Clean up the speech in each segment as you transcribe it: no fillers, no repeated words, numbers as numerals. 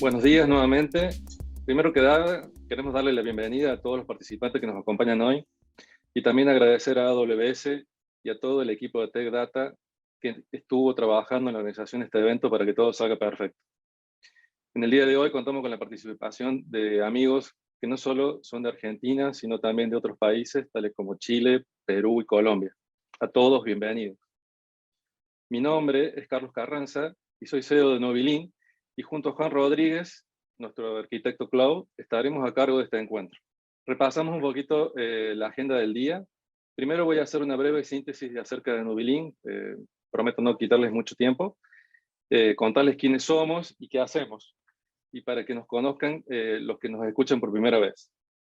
Buenos días nuevamente. Primero que nada, queremos darle la bienvenida a todos los participantes que nos acompañan hoy y también agradecer a AWS y a todo el equipo de Tech Data que estuvo trabajando en la organización de este evento para que todo salga perfecto. En el día de hoy contamos con la participación de amigos que no solo son de Argentina, sino también de otros países, tales como Chile, Perú y Colombia. A todos, bienvenidos. Mi nombre es Carlos Carranza y soy CEO de Novilink, y junto a Juan Rodríguez, nuestro arquitecto cloud, estaremos a cargo de este encuentro. Repasamos un poquito la agenda del día. Primero voy a hacer una breve síntesis de acerca de Novilink. Prometo no quitarles mucho tiempo. Contarles quiénes somos y qué hacemos, y para que nos conozcan los que nos escuchan por primera vez.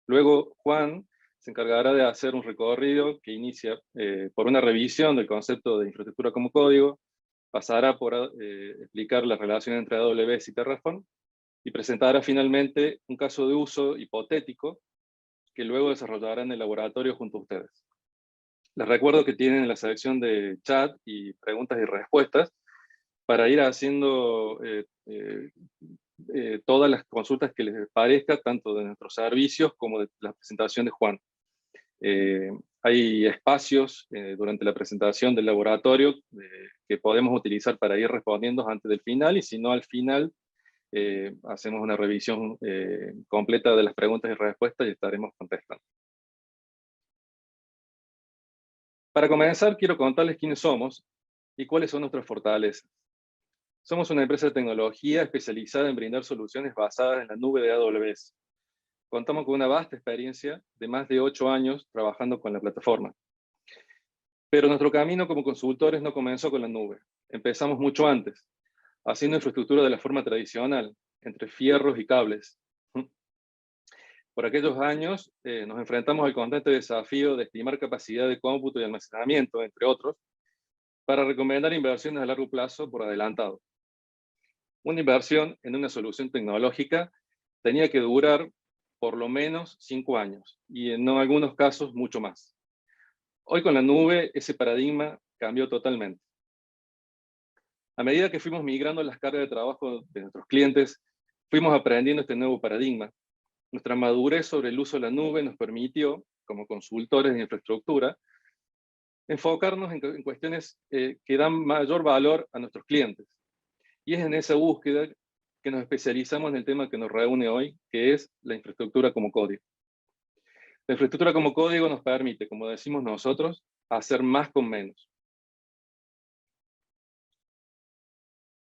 Luego Juan se encargará de hacer un recorrido que inicia por una revisión del concepto de infraestructura como código, pasará por explicar la relación entre AWS y Terraform, y presentará finalmente un caso de uso hipotético que luego desarrollará en el laboratorio junto a ustedes. Les recuerdo que tienen la sección de chat y preguntas y respuestas para ir haciendo todas las consultas que les parezca, tanto de nuestros servicios como de la presentación de Juan. Hay espacios durante la presentación del laboratorio que podemos utilizar para ir respondiendo antes del final, y si no al final hacemos una revisión completa de las preguntas y respuestas y estaremos contestando. Para comenzar, quiero contarles quiénes somos y cuáles son nuestras fortalezas. Somos una empresa de tecnología especializada en brindar soluciones basadas en la nube de AWS. Contamos con una vasta experiencia de más de 8 años trabajando con la plataforma. Pero nuestro camino como consultores no comenzó con la nube. Empezamos mucho antes, haciendo infraestructura de la forma tradicional, entre fierros y cables. Por aquellos años nos enfrentamos al constante desafío de estimar capacidad de cómputo y almacenamiento, entre otros, para recomendar inversiones a largo plazo por adelantado. Una inversión en una solución tecnológica tenía que durar por lo menos 5 años, y en algunos casos mucho más. Hoy con la nube ese paradigma cambió totalmente. A medida que fuimos migrando las cargas de trabajo de nuestros clientes, fuimos aprendiendo este nuevo paradigma. Nuestra madurez sobre el uso de la nube nos permitió, como consultores de infraestructura, enfocarnos en cuestiones que dan mayor valor a nuestros clientes. Y es en esa búsqueda que nos especializamos en el tema que nos reúne hoy, que es la infraestructura como código. La infraestructura como código nos permite, como decimos nosotros, hacer más con menos.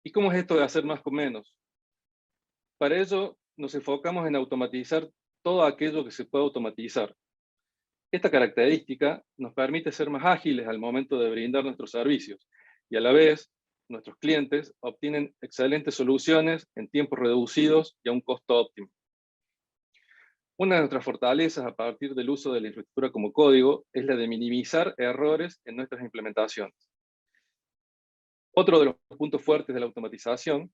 ¿Y cómo es esto de hacer más con menos? Para ello, nos enfocamos en automatizar todo aquello que se puede automatizar. Esta característica nos permite ser más ágiles al momento de brindar nuestros servicios, y a la vez, nuestros clientes obtienen excelentes soluciones en tiempos reducidos y a un costo óptimo. Una de nuestras fortalezas a partir del uso de la infraestructura como código es la de minimizar errores en nuestras implementaciones. Otro de los puntos fuertes de la automatización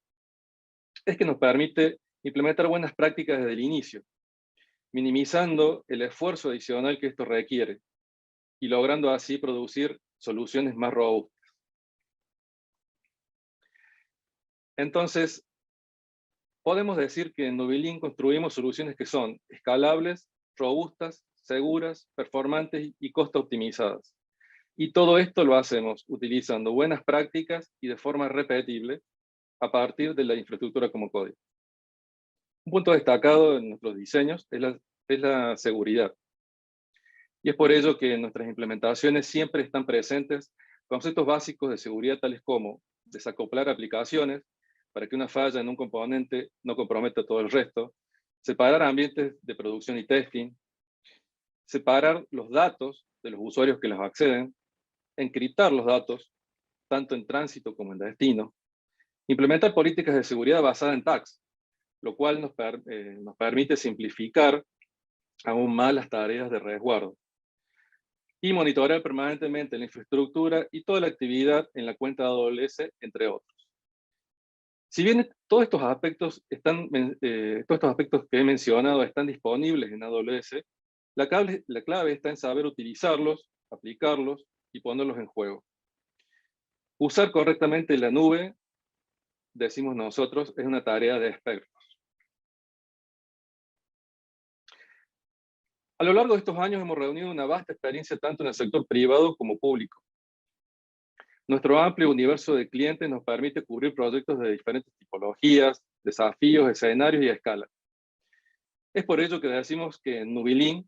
es que nos permite implementar buenas prácticas desde el inicio, minimizando el esfuerzo adicional que esto requiere y logrando así producir soluciones más robustas. Entonces, podemos decir que en Novilink construimos soluciones que son escalables, robustas, seguras, performantes y costo optimizadas. Y todo esto lo hacemos utilizando buenas prácticas y de forma repetible a partir de la infraestructura como código. Un punto destacado en nuestros diseños es la seguridad. Y es por ello que en nuestras implementaciones siempre están presentes conceptos básicos de seguridad tales como desacoplar aplicaciones para que una falla en un componente no comprometa todo el resto, separar ambientes de producción y testing, separar los datos de los usuarios que los acceden, encriptar los datos, tanto en tránsito como en destino, implementar políticas de seguridad basadas en tags, lo cual nos permite simplificar aún más las tareas de resguardo, y monitorear permanentemente la infraestructura y toda la actividad en la cuenta de AWS, entre otros. Si bien todos estos aspectos que he mencionado están disponibles en AWS, la clave está en saber utilizarlos, aplicarlos y ponerlos en juego. Usar correctamente la nube, decimos nosotros, es una tarea de expertos. A lo largo de estos años hemos reunido una vasta experiencia tanto en el sector privado como público. Nuestro amplio universo de clientes nos permite cubrir proyectos de diferentes tipologías, desafíos, escenarios y escala. Es por ello que decimos que en Nubilink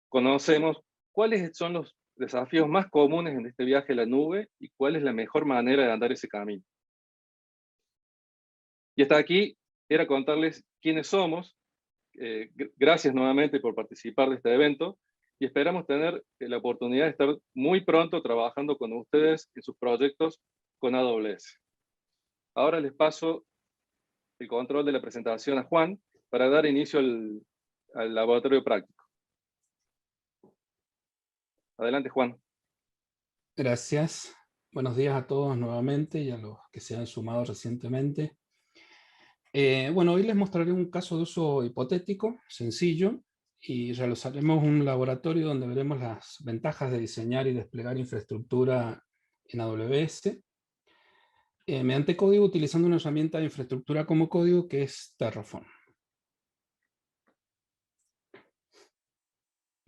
conocemos cuáles son los desafíos más comunes en este viaje a la nube y cuál es la mejor manera de andar ese camino. Y hasta aquí era contarles quiénes somos. Gracias nuevamente por participar de este evento y esperamos tener la oportunidad de estar muy pronto trabajando con ustedes en sus proyectos con AWS. Ahora les paso el control de la presentación a Juan para dar inicio al laboratorio práctico. Adelante, Juan. Gracias. Buenos días a todos nuevamente y a los que se han sumado recientemente. Bueno, hoy les mostraré un caso de uso hipotético, sencillo, y realizaremos un laboratorio donde veremos las ventajas de diseñar y desplegar infraestructura en AWS mediante código utilizando una herramienta de infraestructura como código que es Terraform.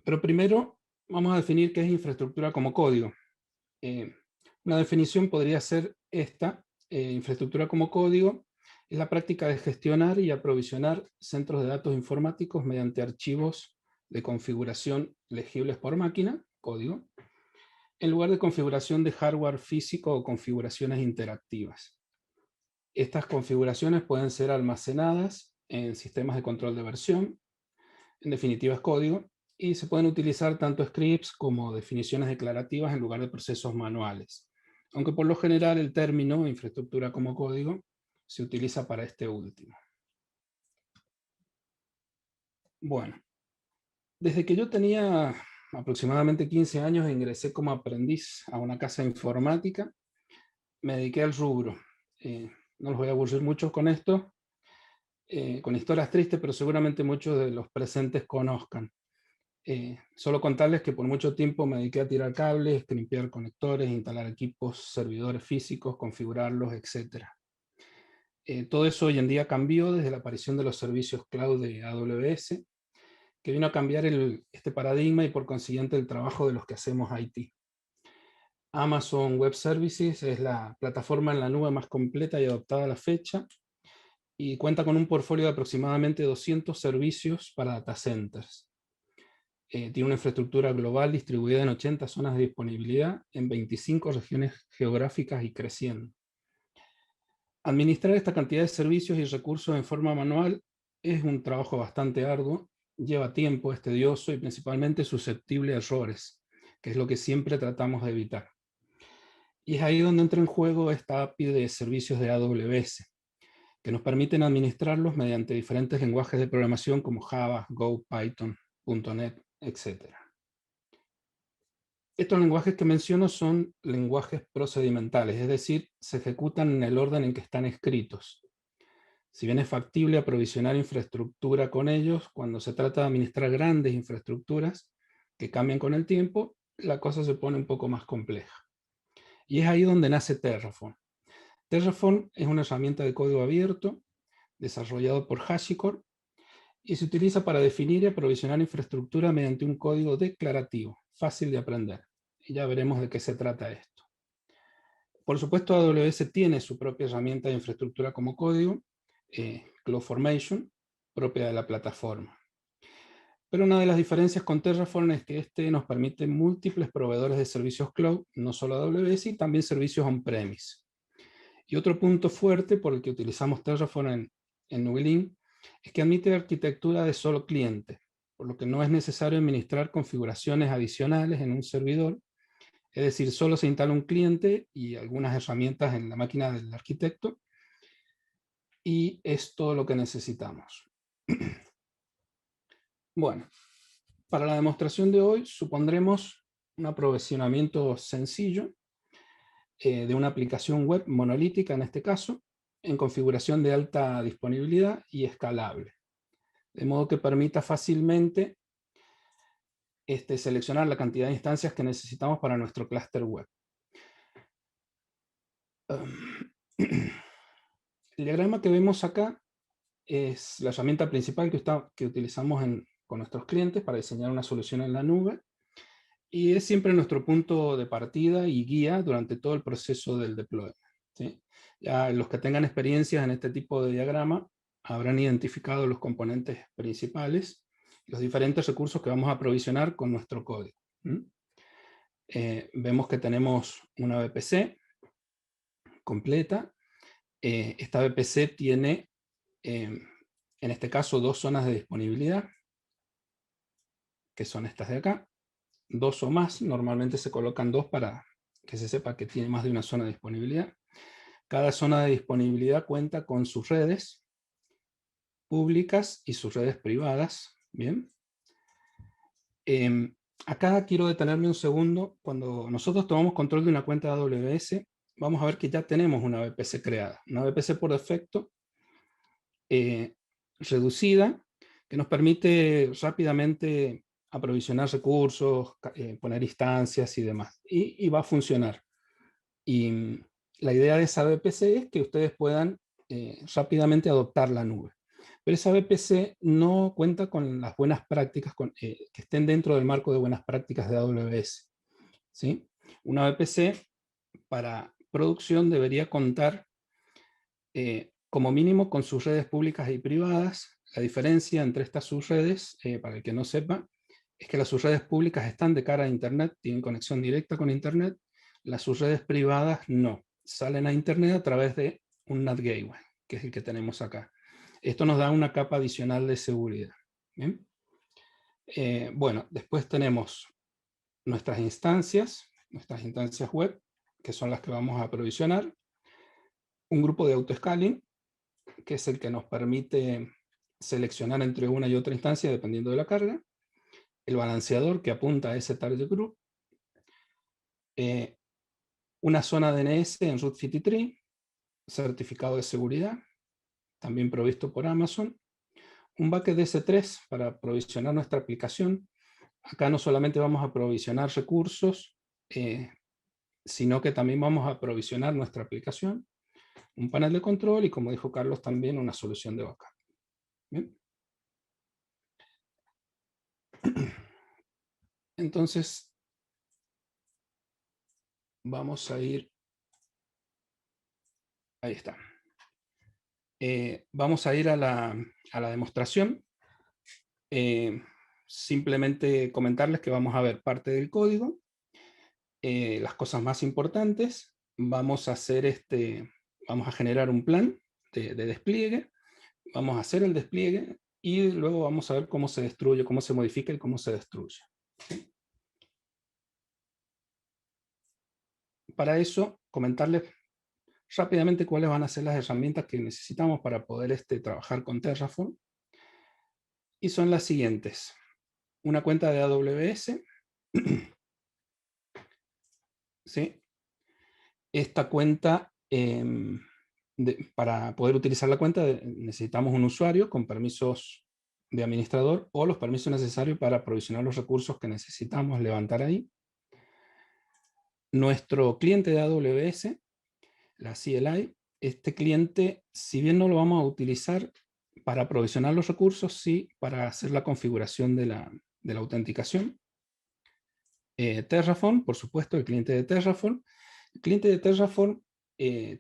Pero primero vamos a definir qué es infraestructura como código. Una definición podría ser esta: infraestructura como código es la práctica de gestionar y aprovisionar centros de datos informáticos mediante archivos de configuración legibles por máquina, código, en lugar de configuración de hardware físico o configuraciones interactivas. Estas configuraciones pueden ser almacenadas en sistemas de control de versión, en definitiva es código, y se pueden utilizar tanto scripts como definiciones declarativas en lugar de procesos manuales, aunque por lo general el término infraestructura como código se utiliza para este último. Bueno, desde que yo tenía aproximadamente 15 años e ingresé como aprendiz a una casa informática, me dediqué al rubro. No los voy a aburrir mucho con esto, con historias tristes, pero seguramente muchos de los presentes conozcan. Solo contarles que por mucho tiempo me dediqué a tirar cables, limpiar conectores, instalar equipos, servidores físicos, configurarlos, etc. Todo eso hoy en día cambió desde la aparición de los servicios cloud de AWS, que vino a cambiar este paradigma y por consiguiente el trabajo de los que hacemos IT. Amazon Web Services es la plataforma en la nube más completa y adoptada a la fecha y cuenta con un portfolio de aproximadamente 200 servicios para data centers. Tiene una infraestructura global distribuida en 80 zonas de disponibilidad en 25 regiones geográficas y creciendo. Administrar esta cantidad de servicios y recursos en forma manual es un trabajo bastante arduo, lleva tiempo, es tedioso y principalmente susceptible a errores, que es lo que siempre tratamos de evitar. Y es ahí donde entra en juego esta API de servicios de AWS, que nos permiten administrarlos mediante diferentes lenguajes de programación como Java, Go, Python, .NET, etc. Estos lenguajes que menciono son lenguajes procedimentales, es decir, se ejecutan en el orden en que están escritos. Si bien es factible aprovisionar infraestructura con ellos, cuando se trata de administrar grandes infraestructuras que cambian con el tiempo, la cosa se pone un poco más compleja. Y es ahí donde nace Terraform. Terraform es una herramienta de código abierto desarrollado por HashiCorp y se utiliza para definir y aprovisionar infraestructura mediante un código declarativo, fácil de aprender. Y ya veremos de qué se trata esto. Por supuesto, AWS tiene su propia herramienta de infraestructura como código, CloudFormation, propia de la plataforma. Pero una de las diferencias con Terraform es que este nos permite múltiples proveedores de servicios cloud, no solo AWS, y también servicios on-premise. Y otro punto fuerte por el que utilizamos Terraform en Nubilink es que admite arquitectura de solo cliente, por lo que no es necesario administrar configuraciones adicionales en un servidor. Es decir, solo se instala un cliente y algunas herramientas en la máquina del arquitecto, y es todo lo que necesitamos. Bueno, para la demostración de hoy supondremos un aprovisionamiento sencillo de una aplicación web monolítica, en este caso, en configuración de alta disponibilidad y escalable, de modo que permita fácilmente seleccionar la cantidad de instancias que necesitamos para nuestro clúster web. El diagrama que vemos acá es la herramienta principal que utilizamos en con nuestros clientes para diseñar una solución en la nube, y es siempre nuestro punto de partida y guía durante todo el proceso del deployment, ¿sí? Ya los que tengan experiencias en este tipo de diagrama habrán identificado los componentes principales, los diferentes recursos que vamos a provisionar con nuestro código. Vemos que tenemos una VPC completa. Esta VPC tiene, en este caso, dos zonas de disponibilidad, que son estas de acá. Dos o más, normalmente se colocan dos para que se sepa que tiene más de una zona de disponibilidad. Cada zona de disponibilidad cuenta con sus redes públicas y sus redes privadas. Bien. Acá quiero detenerme un segundo. Cuando nosotros tomamos control de una cuenta de AWS, vamos a ver que ya tenemos una VPC creada. Una VPC por defecto, reducida, que nos permite rápidamente aprovisionar recursos, poner instancias y demás. Y va a funcionar. Y la idea de esa VPC es que ustedes puedan rápidamente adoptar la nube. Pero esa VPC no cuenta con las buenas prácticas, que estén dentro del marco de buenas prácticas de AWS, ¿sí? Una VPC para producción debería contar como mínimo con sus redes públicas y privadas. La diferencia entre estas subredes, para el que no sepa, es que las subredes públicas están de cara a Internet, tienen conexión directa con Internet. Las subredes privadas no, salen a Internet a través de un NAT Gateway, que es el que tenemos acá. Esto nos da una capa adicional de seguridad. ¿Bien? Bueno, después tenemos nuestras instancias web, que son las que vamos a aprovisionar. Un grupo de autoscaling, que es el que nos permite seleccionar entre una y otra instancia dependiendo de la carga. El balanceador que apunta a ese target group. Una zona DNS en Route 53, certificado de seguridad, también provisto por Amazon. Un bucket DS3 para provisionar nuestra aplicación. Acá no solamente vamos a provisionar recursos, sino que también vamos a provisionar nuestra aplicación. Un panel de control y, como dijo Carlos, también una solución de backup. ¿Bien? Entonces, vamos a ir... Ahí está. Vamos a ir a la demostración. Simplemente comentarles que vamos a ver parte del código, las cosas más importantes. Vamos a generar un plan de despliegue, vamos a hacer el despliegue y luego vamos a ver cómo se destruye, cómo se modifica y cómo se destruye. ¿Sí? Para eso, comentarles rápidamente cuáles van a ser las herramientas que necesitamos para poder trabajar con Terraform. Y son las siguientes. Una cuenta de AWS. ¿Sí? Esta cuenta, para poder utilizar la cuenta, necesitamos un usuario con permisos de administrador o los permisos necesarios para provisionar los recursos que necesitamos levantar ahí. Nuestro cliente de AWS, la CLI, este cliente, si bien no lo vamos a utilizar para provisionar los recursos, sí para hacer la configuración de la autenticación. Terraform, por supuesto, el cliente de Terraform. El cliente de Terraform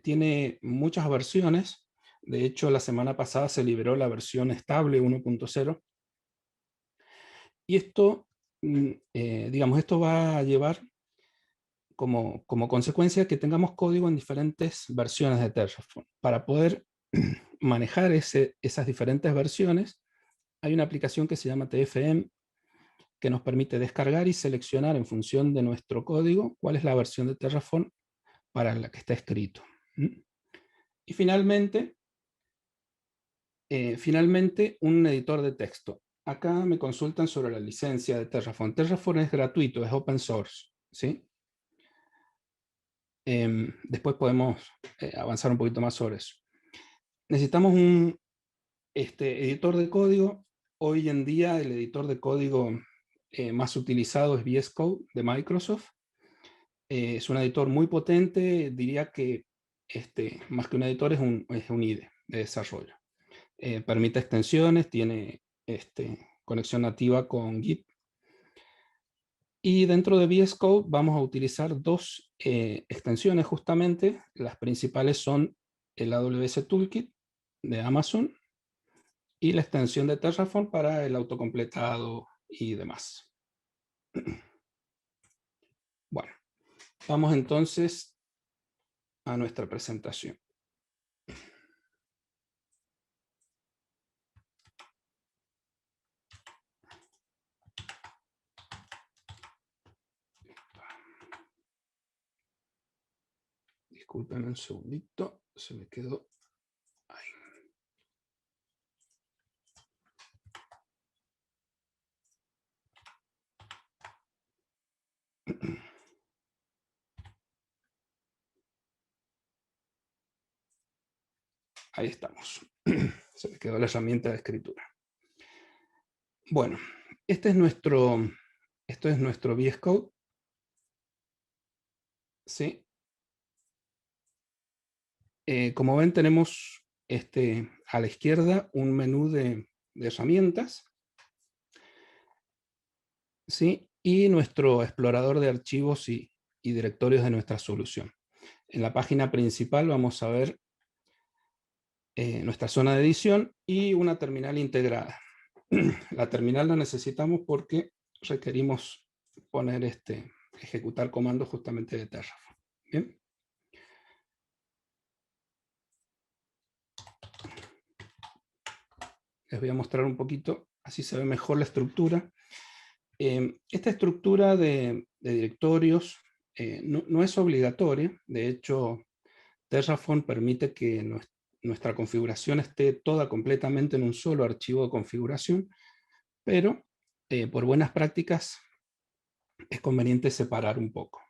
tiene muchas versiones. De hecho, la semana pasada se liberó la versión estable 1.0. Y esto, digamos, esto va a llevar como consecuencia que tengamos código en diferentes versiones de Terraform. Para poder manejar esas diferentes versiones, hay una aplicación que se llama TFM, que nos permite descargar y seleccionar en función de nuestro código cuál es la versión de Terraform para la que está escrito. Y finalmente, un editor de texto. Acá me consultan sobre la licencia de Terraform. Terraform es gratuito, es open source, ¿sí? Después podemos avanzar un poquito más sobre eso. Necesitamos un editor de código. Hoy en día el editor de código más utilizado es VS Code de Microsoft. Es un editor muy potente, diría que más que un editor es un IDE de desarrollo. Permite extensiones, tiene conexión nativa con Git. Y dentro de VS Code vamos a utilizar dos extensiones justamente. Las principales son el AWS Toolkit de Amazon y la extensión de Terraform para el autocompletado y demás. Bueno, vamos entonces a nuestra presentación. Disculpen un segundito, se me quedó ahí. Ahí estamos. Se me quedó la herramienta de escritura. Bueno, esto es nuestro VS Code. ¿Sí? Como ven, tenemos a la izquierda un menú de herramientas, ¿sí? Y nuestro explorador de archivos y directorios de nuestra solución. En la página principal vamos a ver nuestra zona de edición y una terminal integrada. La terminal la necesitamos porque requerimos ejecutar comandos justamente de Terraform. ¿Bien? Les voy a mostrar un poquito, así se ve mejor la estructura. Esta estructura de directorios no es obligatoria. De hecho, Terraform permite que nuestra configuración esté toda completamente en un solo archivo de configuración, pero por buenas prácticas es conveniente separar un poco.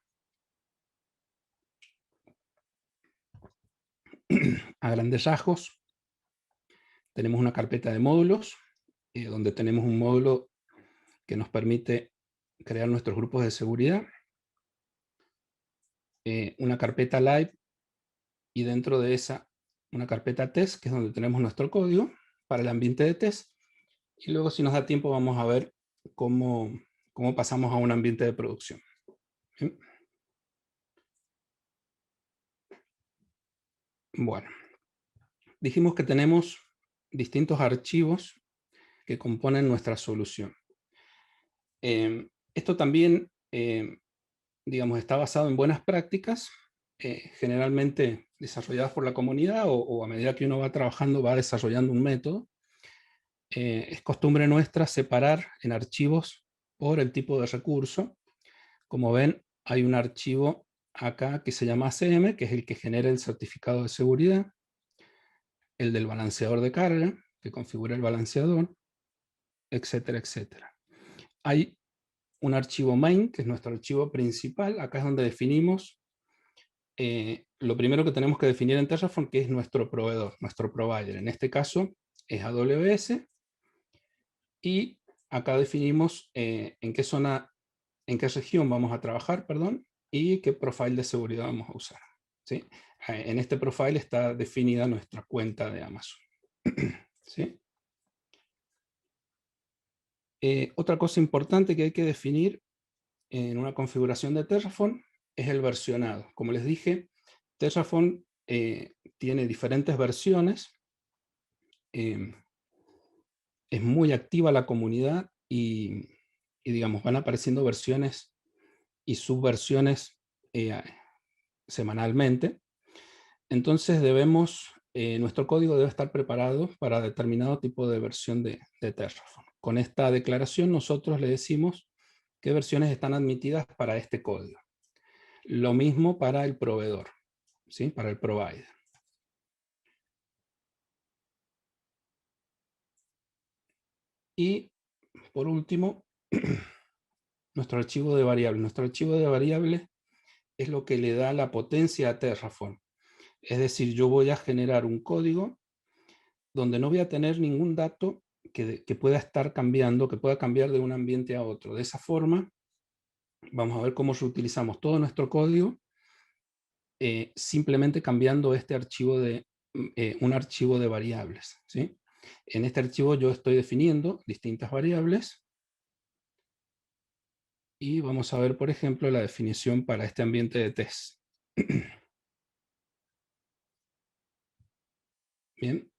A grandes rasgos, tenemos una carpeta de módulos, donde tenemos un módulo que nos permite crear nuestros grupos de seguridad, una carpeta live, y dentro de esa una carpeta test, que es donde tenemos nuestro código para el ambiente de test, y luego, si nos da tiempo, vamos a ver cómo pasamos a un ambiente de producción. ¿Bien? Bueno, dijimos que tenemos distintos archivos que componen nuestra solución. Esto también, digamos, está basado en buenas prácticas, generalmente desarrolladas por la comunidad, o a medida que uno va trabajando va desarrollando un método. Es costumbre nuestra separar en archivos por el tipo de recurso. Como ven, hay un archivo acá que se llama ACM, que es el que genera el certificado de seguridad, el del balanceador de carga, que configura el balanceador, etcétera, etcétera. Hay un archivo main, que es nuestro archivo principal. Acá es donde definimos lo primero que tenemos que definir en Terraform, que es nuestro proveedor, nuestro provider. En este caso es AWS. Y acá definimos en qué zona, en qué región vamos a trabajar, perdón, y qué profile de seguridad vamos a usar. ¿Sí? En este profile está definida nuestra cuenta de Amazon. ¿Sí? Otra cosa importante que hay que definir en una configuración de Terraform es el versionado. Como les dije, Terraform tiene diferentes versiones. Es muy activa la comunidad y digamos, van apareciendo versiones y subversiones semanalmente. Entonces nuestro código debe estar preparado para determinado tipo de versión de Terraform. Con esta declaración nosotros le decimos qué versiones están admitidas para este código. Lo mismo para el proveedor, ¿sí? Para el provider. Y por último, nuestro archivo de variables. Nuestro archivo de variables es lo que le da la potencia a Terraform. Es decir, yo voy a generar un código donde no voy a tener ningún dato que pueda estar cambiando, que pueda cambiar de un ambiente a otro. De esa forma, vamos a ver cómo reutilizamos todo nuestro código, simplemente cambiando un archivo de variables, ¿sí? En este archivo yo estoy definiendo distintas variables y vamos a ver, por ejemplo, la definición para este ambiente de test. Bien,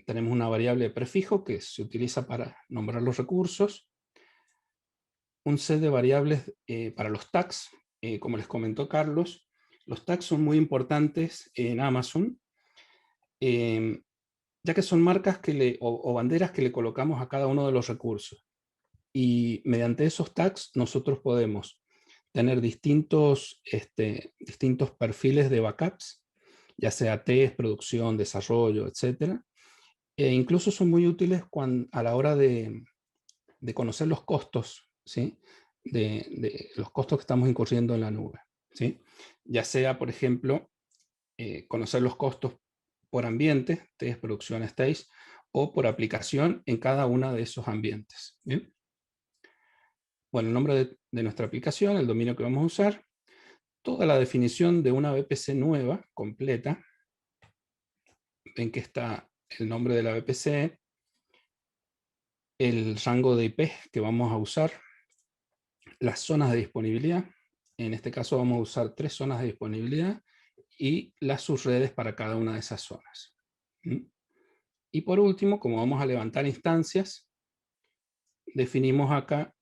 tenemos una variable de prefijo que se utiliza para nombrar los recursos, un set de variables para los tags, como les comentó Carlos. Los tags son muy importantes en Amazon, ya que son marcas o banderas que le colocamos a cada uno de los recursos. Y mediante esos tags nosotros podemos tener distintos perfiles de backups, ya sea test, producción, desarrollo, etc. E incluso son muy útiles a la hora de conocer los costos, ¿sí? De los costos que estamos incurriendo en la nube, ¿sí? Ya sea, por ejemplo, conocer los costos por ambiente, test, producción, stage, o por aplicación en cada uno de esos ambientes. ¿Bien? Bueno, el nombre de nuestra aplicación, el dominio que vamos a usar, toda la definición de una VPC nueva, completa. Ven que está el nombre de la VPC, el rango de IP que vamos a usar, las zonas de disponibilidad. En este caso vamos a usar 3 zonas de disponibilidad y las subredes para cada una de esas zonas. Y por último, como vamos a levantar instancias, definimos acá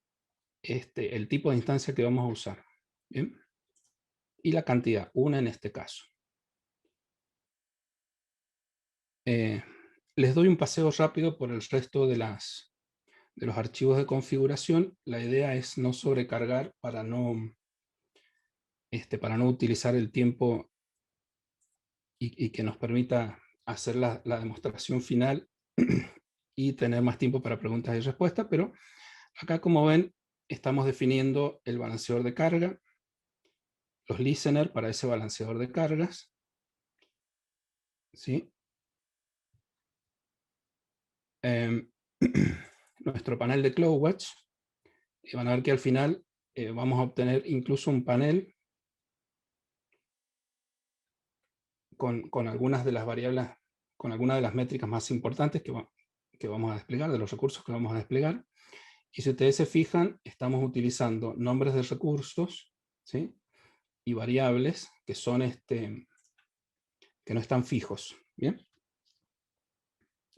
el tipo de instancia que vamos a usar. ¿Bien? Y la cantidad, una en este caso. Les doy un paseo rápido por el resto de los archivos de configuración. La idea es no sobrecargar para no utilizar el tiempo y que nos permita hacer la demostración final y tener más tiempo para preguntas y respuestas, pero acá, como ven, estamos definiendo el balanceador de carga, los listeners para ese balanceador de cargas, ¿sí? Nuestro panel de CloudWatch, y van a ver que al final vamos a obtener incluso un panel con algunas de las variables, con algunas de las métricas más importantes que vamos a desplegar, de los recursos que vamos a desplegar. Y si ustedes se fijan, estamos utilizando nombres de recursos, ¿sí? Y variables que son que no están fijos, ¿bien?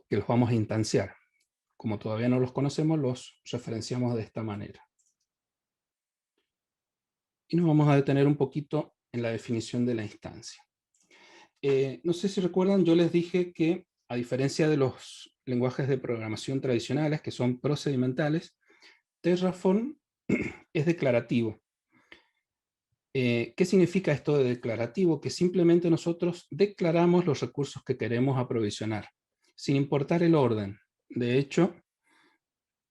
Que los vamos a instanciar. Como todavía no los conocemos, los referenciamos de esta manera. Y nos vamos a detener un poquito en la definición de la instancia. No sé si recuerdan, yo les dije que, a diferencia de los lenguajes de programación tradicionales, que son procedimentales, Terraform es declarativo. ¿Qué significa esto de declarativo? Que simplemente nosotros declaramos los recursos que queremos aprovisionar, sin importar el orden. De hecho,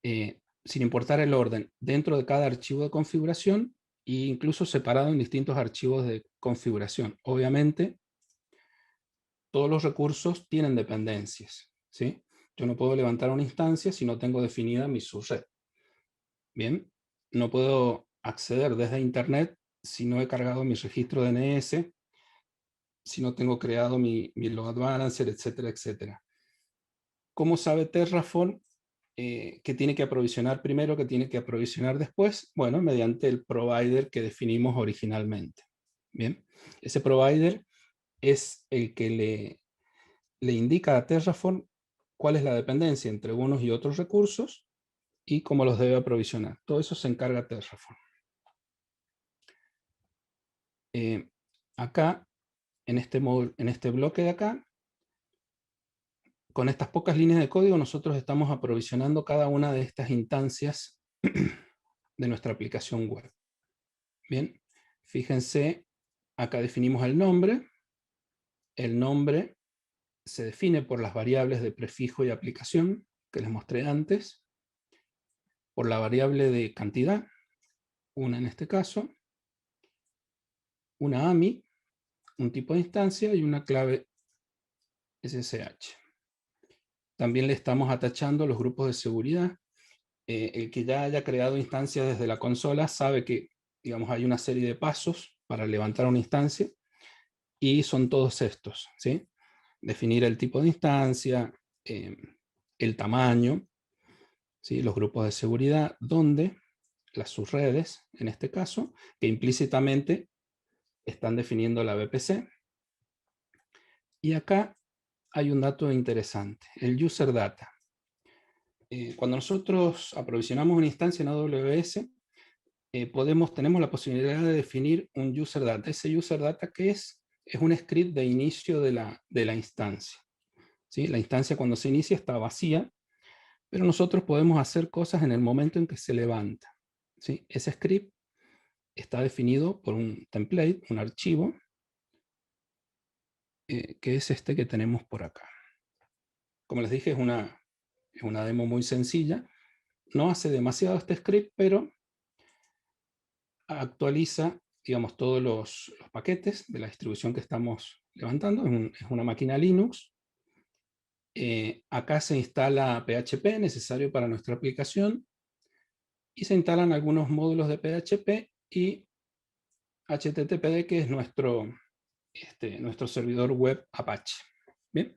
sin importar el orden, dentro de cada archivo de configuración e incluso separado en distintos archivos de configuración. Obviamente, todos los recursos tienen dependencias, ¿sí? Yo no puedo levantar una instancia si no tengo definida mi subred. Bien, no puedo acceder desde Internet si no he cargado mi registro DNS, si no tengo creado mi load balancer, etcétera, etcétera. ¿Cómo sabe Terraform qué tiene que aprovisionar primero, qué tiene que aprovisionar después? Bueno, mediante el provider que definimos originalmente. Bien, ese provider es el que le indica a Terraform cuál es la dependencia entre unos y otros recursos y cómo los debe aprovisionar. Todo eso se encarga Terraform. Acá, en este bloque de acá, con estas pocas líneas de código, nosotros estamos aprovisionando cada una de estas instancias de nuestra aplicación web. Bien, fíjense, acá definimos el nombre. El nombre se define por las variables de prefijo y aplicación que les mostré antes, por la variable de cantidad, una en este caso, una AMI, un tipo de instancia y una clave SSH. También le estamos atachando los grupos de seguridad. El que ya haya creado instancias desde la consola sabe que, digamos, hay una serie de pasos para levantar una instancia y son todos estos, ¿sí? Definir el tipo de instancia, el tamaño, ¿sí? Los grupos de seguridad, donde las subredes, en este caso, que implícitamente están definiendo la VPC. Y acá hay un dato interesante, el user data. Cuando nosotros aprovisionamos una instancia en AWS, tenemos la posibilidad de definir un user data. Ese user data, ¿qué es? Es un script de inicio de la instancia. ¿Sí? La instancia cuando se inicia está vacía, pero nosotros podemos hacer cosas en el momento en que se levanta. ¿Sí? Ese script está definido por un template, un archivo, que es este que tenemos por acá. Como les dije, es una demo muy sencilla. No hace demasiado este script, pero actualiza, digamos, todos los paquetes de la distribución que estamos levantando. Es una máquina Linux. Acá se instala PHP necesario para nuestra aplicación y se instalan algunos módulos de PHP y HTTPD, que es nuestro servidor web Apache. Bien.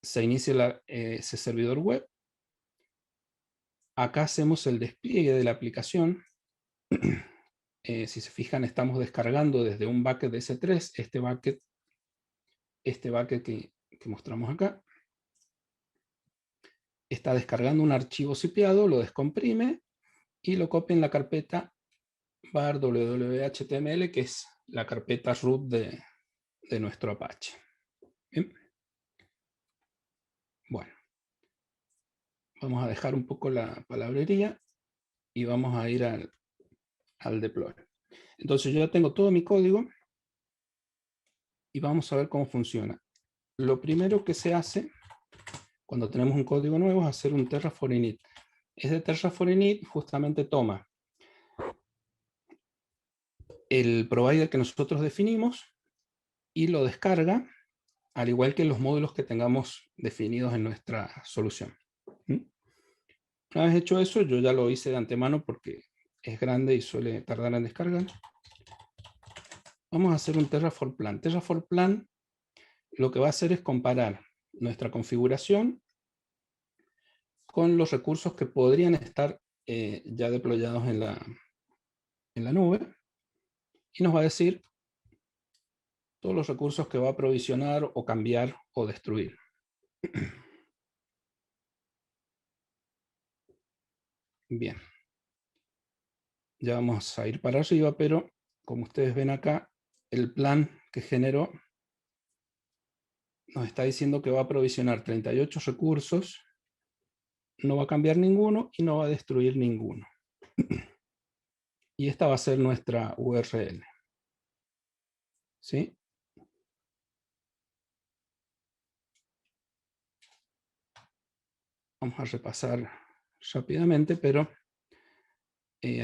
Se inicia ese servidor web. Acá hacemos el despliegue de la aplicación. Si se fijan, estamos descargando desde un bucket de S3 este bucket que mostramos acá. Está descargando un archivo zipeado, lo descomprime y lo copia en la carpeta var www.html, que es la carpeta root de nuestro Apache. Bien. Bueno, vamos a dejar un poco la palabrería y vamos a ir al deploy. Entonces yo ya tengo todo mi código y vamos a ver cómo funciona. Lo primero que se hace cuando tenemos un código nuevo es hacer un Terraform init. Ese Terraform init justamente toma el provider que nosotros definimos y lo descarga, al igual que los módulos que tengamos definidos en nuestra solución. Una vez hecho eso, yo ya lo hice de antemano porque es grande y suele tardar en descargar. Vamos a hacer un Terraform plan. Terraform plan lo que va a hacer es comparar nuestra configuración con los recursos que podrían estar ya deployados en la nube, y nos va a decir todos los recursos que va a provisionar o cambiar o destruir. Bien. Ya vamos a ir para arriba, pero como ustedes ven acá, el plan que generó nos está diciendo que va a provisionar 38 recursos, no va a cambiar ninguno y no va a destruir ninguno. Y esta va a ser nuestra URL. ¿Sí? Vamos a repasar rápidamente, pero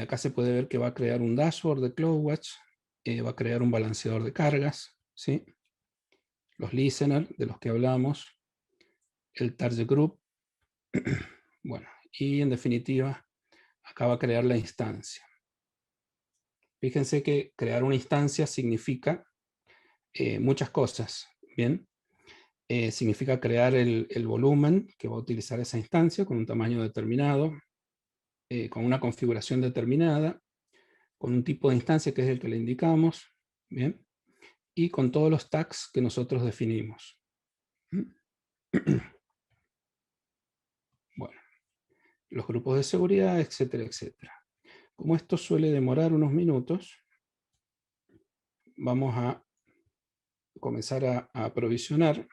acá se puede ver que va a crear un dashboard de CloudWatch, va a crear un balanceador de cargas, ¿sí? Los listeners de los que hablamos, el target group, bueno, y en definitiva, acá va a crear la instancia. Fíjense que crear una instancia significa muchas cosas, ¿bien? Significa crear el volumen que va a utilizar esa instancia con un tamaño determinado, con una configuración determinada, con un tipo de instancia que es el que le indicamos, ¿bien? Y con todos los tags que nosotros definimos. Bueno, los grupos de seguridad, etcétera, etcétera. Como esto suele demorar unos minutos, vamos a comenzar a aprovisionar.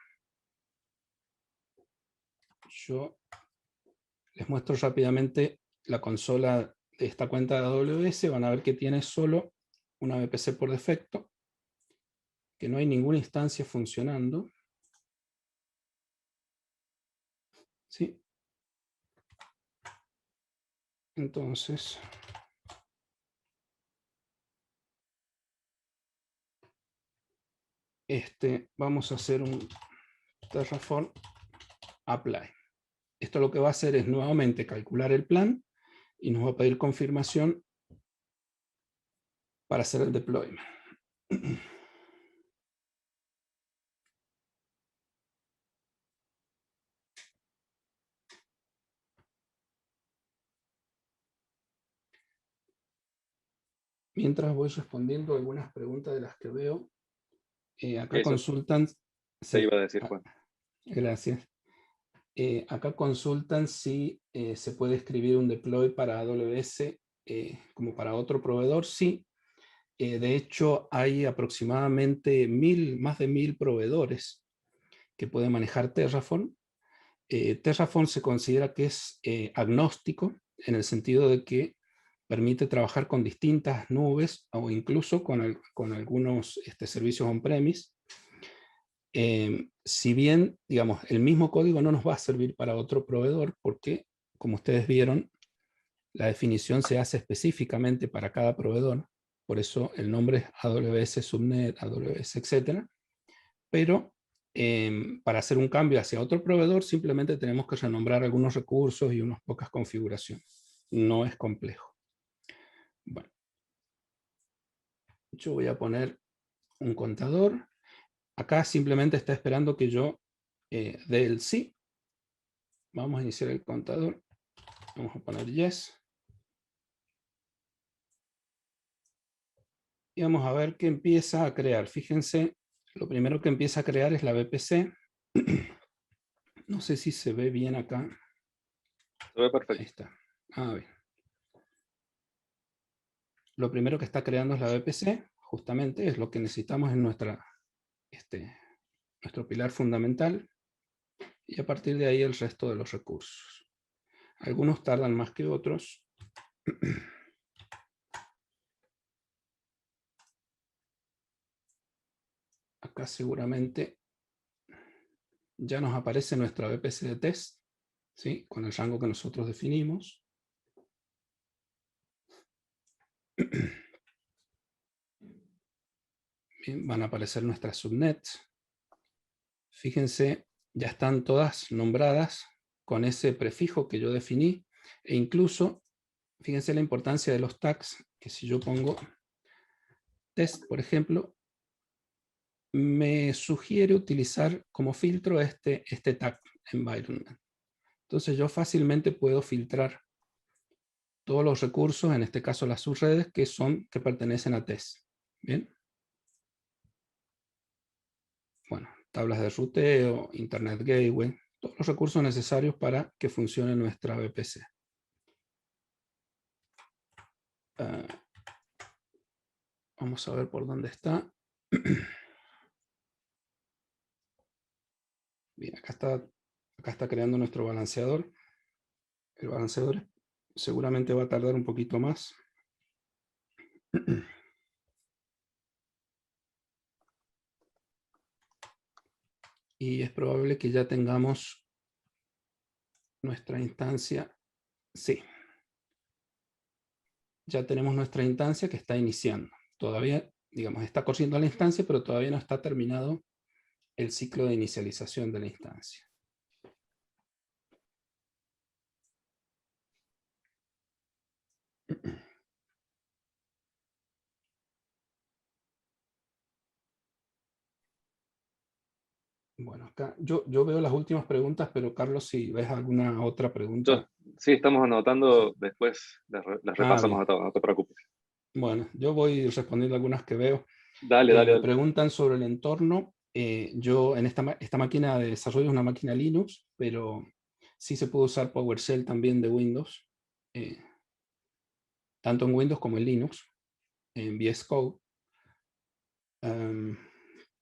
Yo les muestro rápidamente la consola de esta cuenta de AWS. Van a ver que tiene solo una VPC por defecto, que no hay ninguna instancia funcionando. ¿Sí? Entonces, vamos a hacer un Terraform apply. Esto lo que va a hacer es nuevamente calcular el plan y nos va a pedir confirmación para hacer el deployment. Mientras voy respondiendo algunas preguntas de las que veo, acá Eso consultan, te sí, iba a decir, Juan. gracias. Acá consultan si se puede escribir un deploy para AWS como para otro proveedor. Sí, de hecho hay aproximadamente más de 1000 proveedores que pueden manejar Terraform. Terraform se considera que es agnóstico en el sentido de que permite trabajar con distintas nubes o incluso con algunos servicios on-premise. Si bien, digamos, el mismo código no nos va a servir para otro proveedor porque, como ustedes vieron, la definición se hace específicamente para cada proveedor. Por eso el nombre es AWS Subnet, AWS, etc. Pero para hacer un cambio hacia otro proveedor simplemente tenemos que renombrar algunos recursos y unas pocas configuraciones. No es complejo. Bueno, yo voy a poner un contador. Acá simplemente está esperando que yo dé el sí. Vamos a iniciar el contador. Vamos a poner yes. Y vamos a ver qué empieza a crear. Fíjense, lo primero que empieza a crear es la VPC. No sé si se ve bien acá. Se ve Ahí perfecto. está. Ah, bien. Lo primero que está creando es la VPC. Justamente es lo que necesitamos en nuestro pilar fundamental. Y a partir de ahí el resto de los recursos. Algunos tardan más que otros. Acá seguramente ya nos aparece nuestra VPC de test, ¿sí? Con el rango que nosotros definimos. Bien, van a aparecer nuestras subnets. Fíjense, ya están todas nombradas con ese prefijo que yo definí. E incluso, fíjense la importancia de los tags, que si yo pongo test, por ejemplo, me sugiere utilizar como filtro este tag environment. Entonces yo fácilmente puedo filtrar todos los recursos, en este caso las subredes, que pertenecen a test. Bien. Bueno, tablas de ruteo, Internet Gateway, todos los recursos necesarios para que funcione nuestra VPC. Vamos a ver por dónde está. Bien, acá está creando nuestro balanceador. El balanceador seguramente va a tardar un poquito más. Y es probable que ya tengamos nuestra instancia. Sí. Ya tenemos nuestra instancia que está iniciando. Todavía, digamos, está corriendo la instancia, pero todavía no está terminado el ciclo de inicialización de la instancia. Bueno, acá yo veo las últimas preguntas, pero Carlos, si ves alguna otra pregunta. Sí, estamos anotando, después las repasamos Bien. a todas, no te preocupes. Bueno, yo voy respondiendo algunas que veo. Dale, dale, Me dale. preguntan sobre el entorno. Yo en esta máquina de desarrollo es una máquina Linux, pero sí se puede usar PowerShell también de Windows, tanto en Windows como en Linux, en VS Code.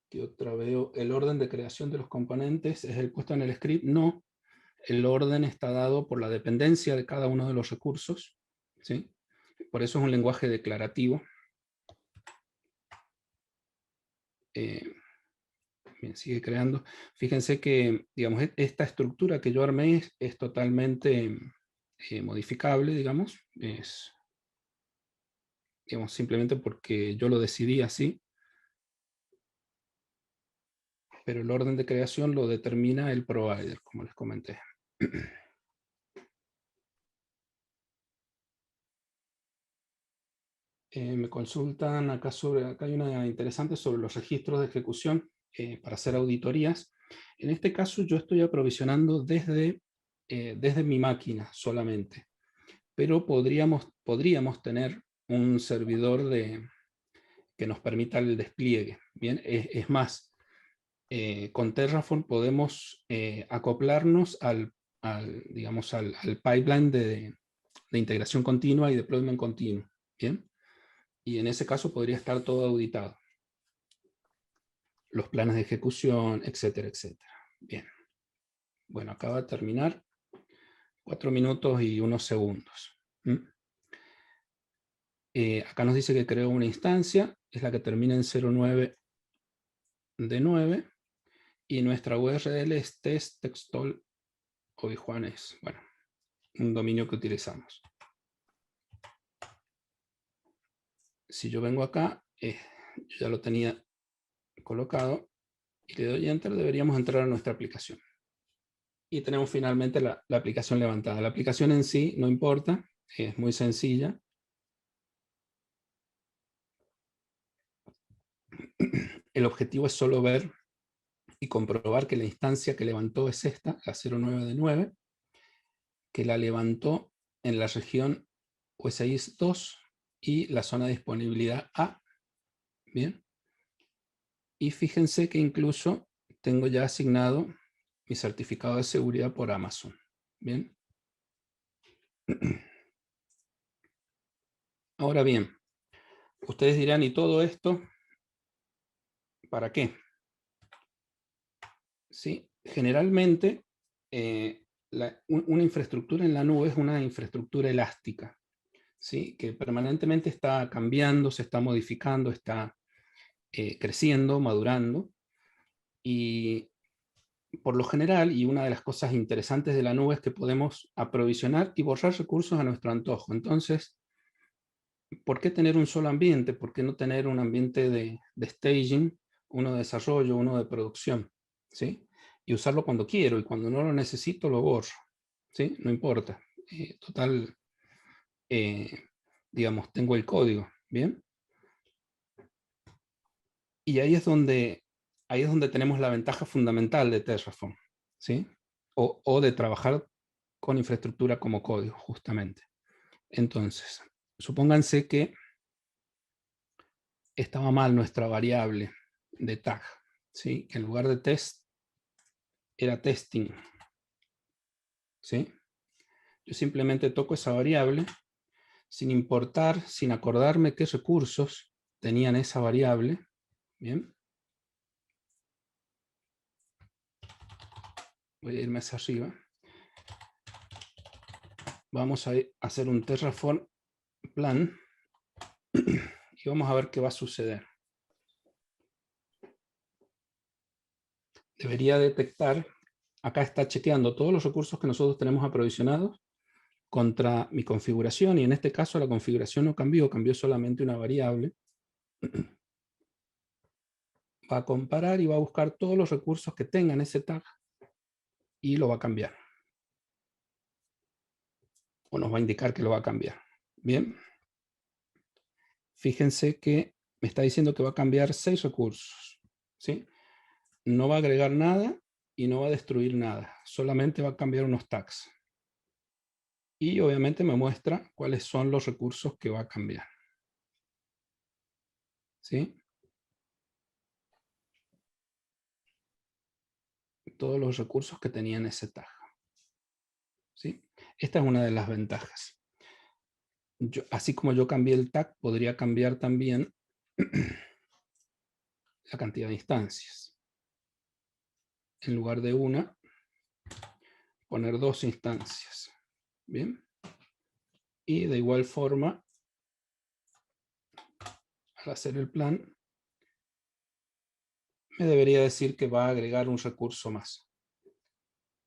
¿Qué otra veo? El orden de creación de los componentes es el puesto en el script. No, el orden está dado por la dependencia de cada uno de los recursos, ¿sí? Por eso es un lenguaje declarativo. Bien, sigue creando. Fíjense que, digamos, esta estructura que yo armé es totalmente modificable, digamos. Es, digamos, simplemente porque yo lo decidí así. Pero el orden de creación lo determina el provider, como les comenté. Me consultan acá acá hay una interesante sobre los registros de ejecución para hacer auditorías. En este caso yo estoy aprovisionando desde mi máquina solamente, pero podríamos tener un servidor que nos permita el despliegue. Bien, es más, con Terraform podemos acoplarnos digamos, al pipeline de integración continua y deployment continuo. Bien, y en ese caso podría estar todo auditado. Los planes de ejecución, etcétera, etcétera. Bien. Bueno, acaba de terminar. 4 minutos y unos segundos. Acá nos dice que creó una instancia, es la que termina en 09 de 9, y nuestra URL es test-textol Obijuanes. Bueno, un dominio que utilizamos. Si yo vengo acá, yo ya lo tenía colocado, y le doy Enter, deberíamos entrar a nuestra aplicación. Y tenemos finalmente la aplicación levantada. La aplicación en sí no importa, es muy sencilla. El objetivo es solo ver y comprobar que la instancia que levantó es esta, la 09 de 9, que la levantó en la región USIS 2 y la zona de disponibilidad A. Bien. Y fíjense que incluso tengo ya asignado mi certificado de seguridad por Amazon. Bien. Ahora bien, ustedes dirán, ¿y todo esto para qué? ¿Sí? Generalmente, una infraestructura en la nube es una infraestructura elástica, ¿sí? Que permanentemente está cambiando, se está modificando, está creciendo, madurando. Y por lo general, y una de las cosas interesantes de la nube es que podemos aprovisionar y borrar recursos a nuestro antojo. Entonces, ¿por qué tener un solo ambiente? ¿Por qué no tener un ambiente de staging, uno de desarrollo, uno de producción? ¿Sí? Y usarlo cuando quiero, y cuando no lo necesito lo borro. ¿Sí? No importa. Total, digamos, tengo el código. ¿Bien? Y ahí es donde tenemos la ventaja fundamental de Terraform, ¿sí? O de trabajar con infraestructura como código, justamente. Entonces, supónganse que estaba mal nuestra variable de tag, ¿sí? Que en lugar de test era testing, ¿sí? Yo simplemente toco esa variable sin importar, sin acordarme qué recursos tenían esa variable, ¿bien? Voy a irme hacia arriba. Vamos a hacer un Terraform plan y vamos a ver qué va a suceder. Debería detectar, acá está chequeando todos los recursos que nosotros tenemos aprovisionados contra mi configuración, y en este caso la configuración no cambió, cambió solamente una variable. Va a comparar y va a buscar todos los recursos que tengan ese tag y lo va a cambiar. O nos va a indicar que lo va a cambiar. Bien. Fíjense que me está diciendo que va a cambiar 6 recursos. ¿Sí? No va a agregar nada y no va a destruir nada. Solamente va a cambiar unos tags. Y obviamente me muestra cuáles son los recursos que va a cambiar. ¿Sí? Todos los recursos que tenían ese tag. ¿Sí? Esta es una de las ventajas. Así como yo cambié el tag, podría cambiar también la cantidad de instancias. En lugar de una, poner 2 instancias. Bien. Y de igual forma, al hacer el plan, me debería decir que va a agregar un recurso más.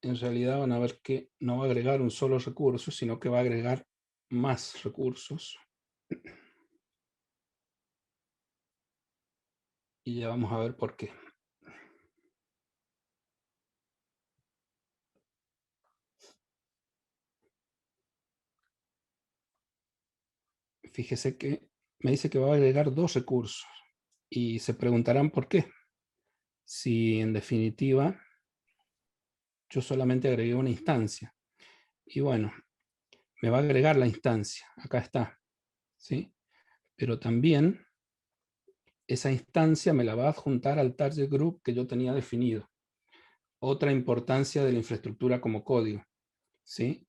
En realidad van a ver que no va a agregar un solo recurso, sino que va a agregar más recursos. Y ya vamos a ver por qué. Fíjese que me dice que va a agregar 2 recursos. Y se preguntarán por qué. Si en definitiva yo solamente agregué una instancia. Y bueno, me va a agregar la instancia. Acá está. ¿Sí? pero también esa instancia me la va a adjuntar al target group que yo tenía definido. Otra importancia de la infraestructura como código, ¿sí?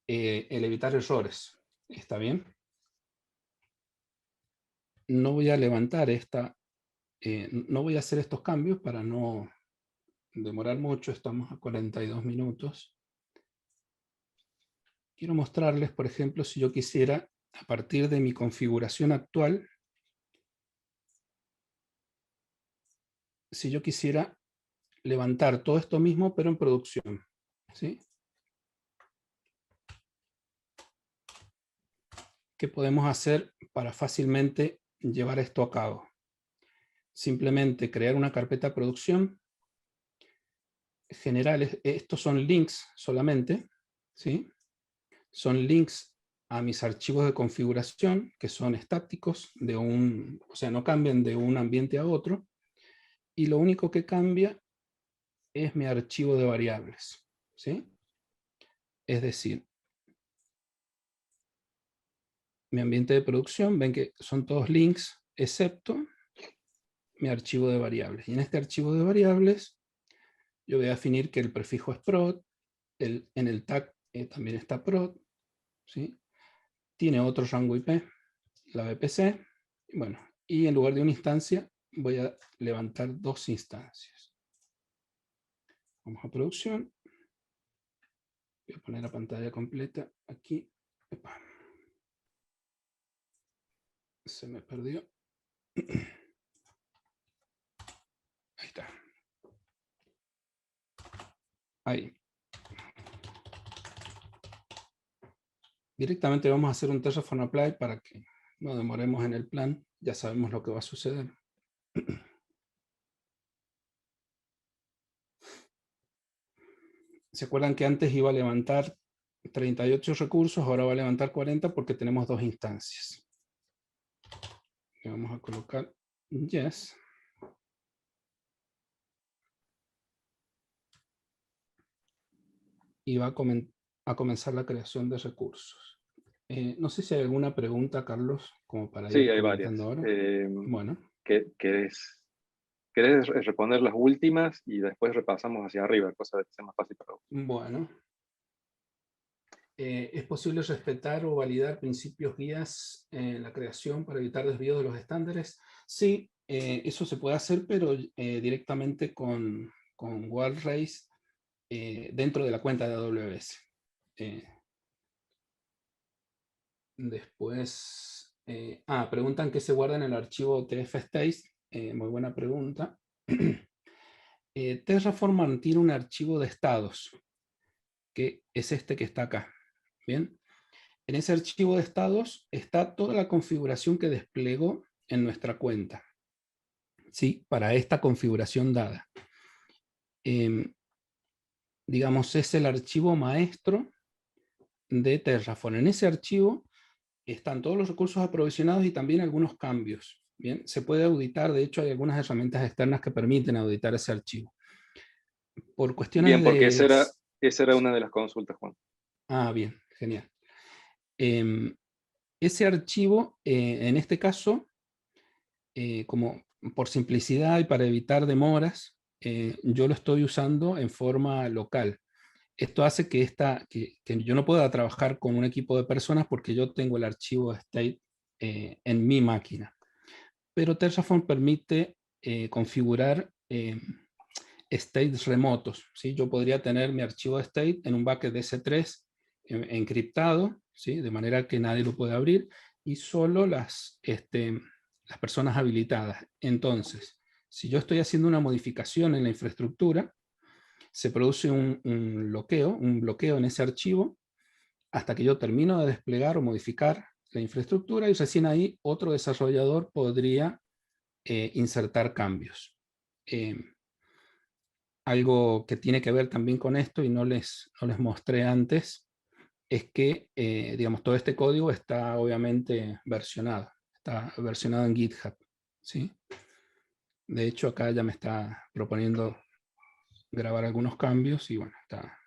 El evitar errores, ¿está bien? No voy a levantar no voy a hacer estos cambios para no demorar mucho, estamos a 42 minutos. Quiero mostrarles, por ejemplo, si yo quisiera, a partir de mi configuración actual, si yo quisiera levantar todo esto mismo, pero en producción, ¿sí? ¿Qué podemos hacer para fácilmente llevar esto a cabo? Simplemente crear una carpeta producción, generales, estos son links solamente, ¿sí? Son links a mis archivos de configuración, que son estáticos, o sea, no cambian de un ambiente a otro, y lo único que cambia es mi archivo de variables, ¿sí? Es decir, mi ambiente de producción, ven que son todos links, excepto mi archivo de variables. Y en este archivo de variables, yo voy a definir que el prefijo es prod, en el tag también está prod, ¿sí? Tiene otro rango IP, la VPC, bueno, y en lugar de una instancia, voy a levantar dos instancias. Vamos a producción. Voy a poner la pantalla completa aquí. Epa. Se me perdió. Ahí está. Ahí. Directamente vamos a hacer un Terraform Apply para que no demoremos en el plan. Ya sabemos lo que va a suceder. ¿Se acuerdan que antes iba a levantar 38 recursos? Ahora va a levantar 40 porque tenemos dos instancias. Le vamos a colocar yes. Y va a comenzar la creación de recursos. No sé si hay alguna pregunta, Carlos, como para Sí, ir hay varias. comentando ahora. Bueno. ¿Querés responder las últimas y después repasamos hacia arriba, cosa de que sea más fácil para vos? Bueno. ¿Es posible respetar o validar principios guías en la creación para evitar desvío de los estándares? Sí, eso se puede hacer, pero directamente con WildRace dentro de la cuenta de AWS. Después, preguntan qué se guarda en el archivo tfstate. Muy buena pregunta. Terraform mantiene un archivo de estados, que es este que está acá. Bien. En ese archivo de estados está toda la configuración que desplegó en nuestra cuenta, ¿sí? Para esta configuración dada. Digamos, es el archivo maestro de Terraform. En ese archivo están todos los recursos aprovisionados y también algunos cambios. Bien, se puede auditar, de hecho hay algunas herramientas externas que permiten auditar ese archivo. Por cuestiones Bien, porque de... esa era una de las consultas, Juan. Bien, genial. Ese archivo, en este caso, como por simplicidad y para evitar demoras, yo lo estoy usando en forma local. Esto hace que yo no pueda trabajar con un equipo de personas porque yo tengo el archivo state en mi máquina. Pero Terraform permite configurar states remotos, ¿sí? Yo podría tener mi archivo de state en un bucket de S3 encriptado, ¿sí? De manera que nadie lo puede abrir y solo las personas habilitadas. Entonces, si yo estoy haciendo una modificación en la infraestructura, se produce un bloqueo en ese archivo hasta que yo termino de desplegar o modificar la infraestructura y recién ahí otro desarrollador podría insertar cambios. Algo que tiene que ver también con esto y no les mostré antes es que, digamos, todo este código está obviamente versionado. Está versionado en GitHub, ¿sí? De hecho, acá ya me está proponiendo grabar algunos cambios y bueno, está.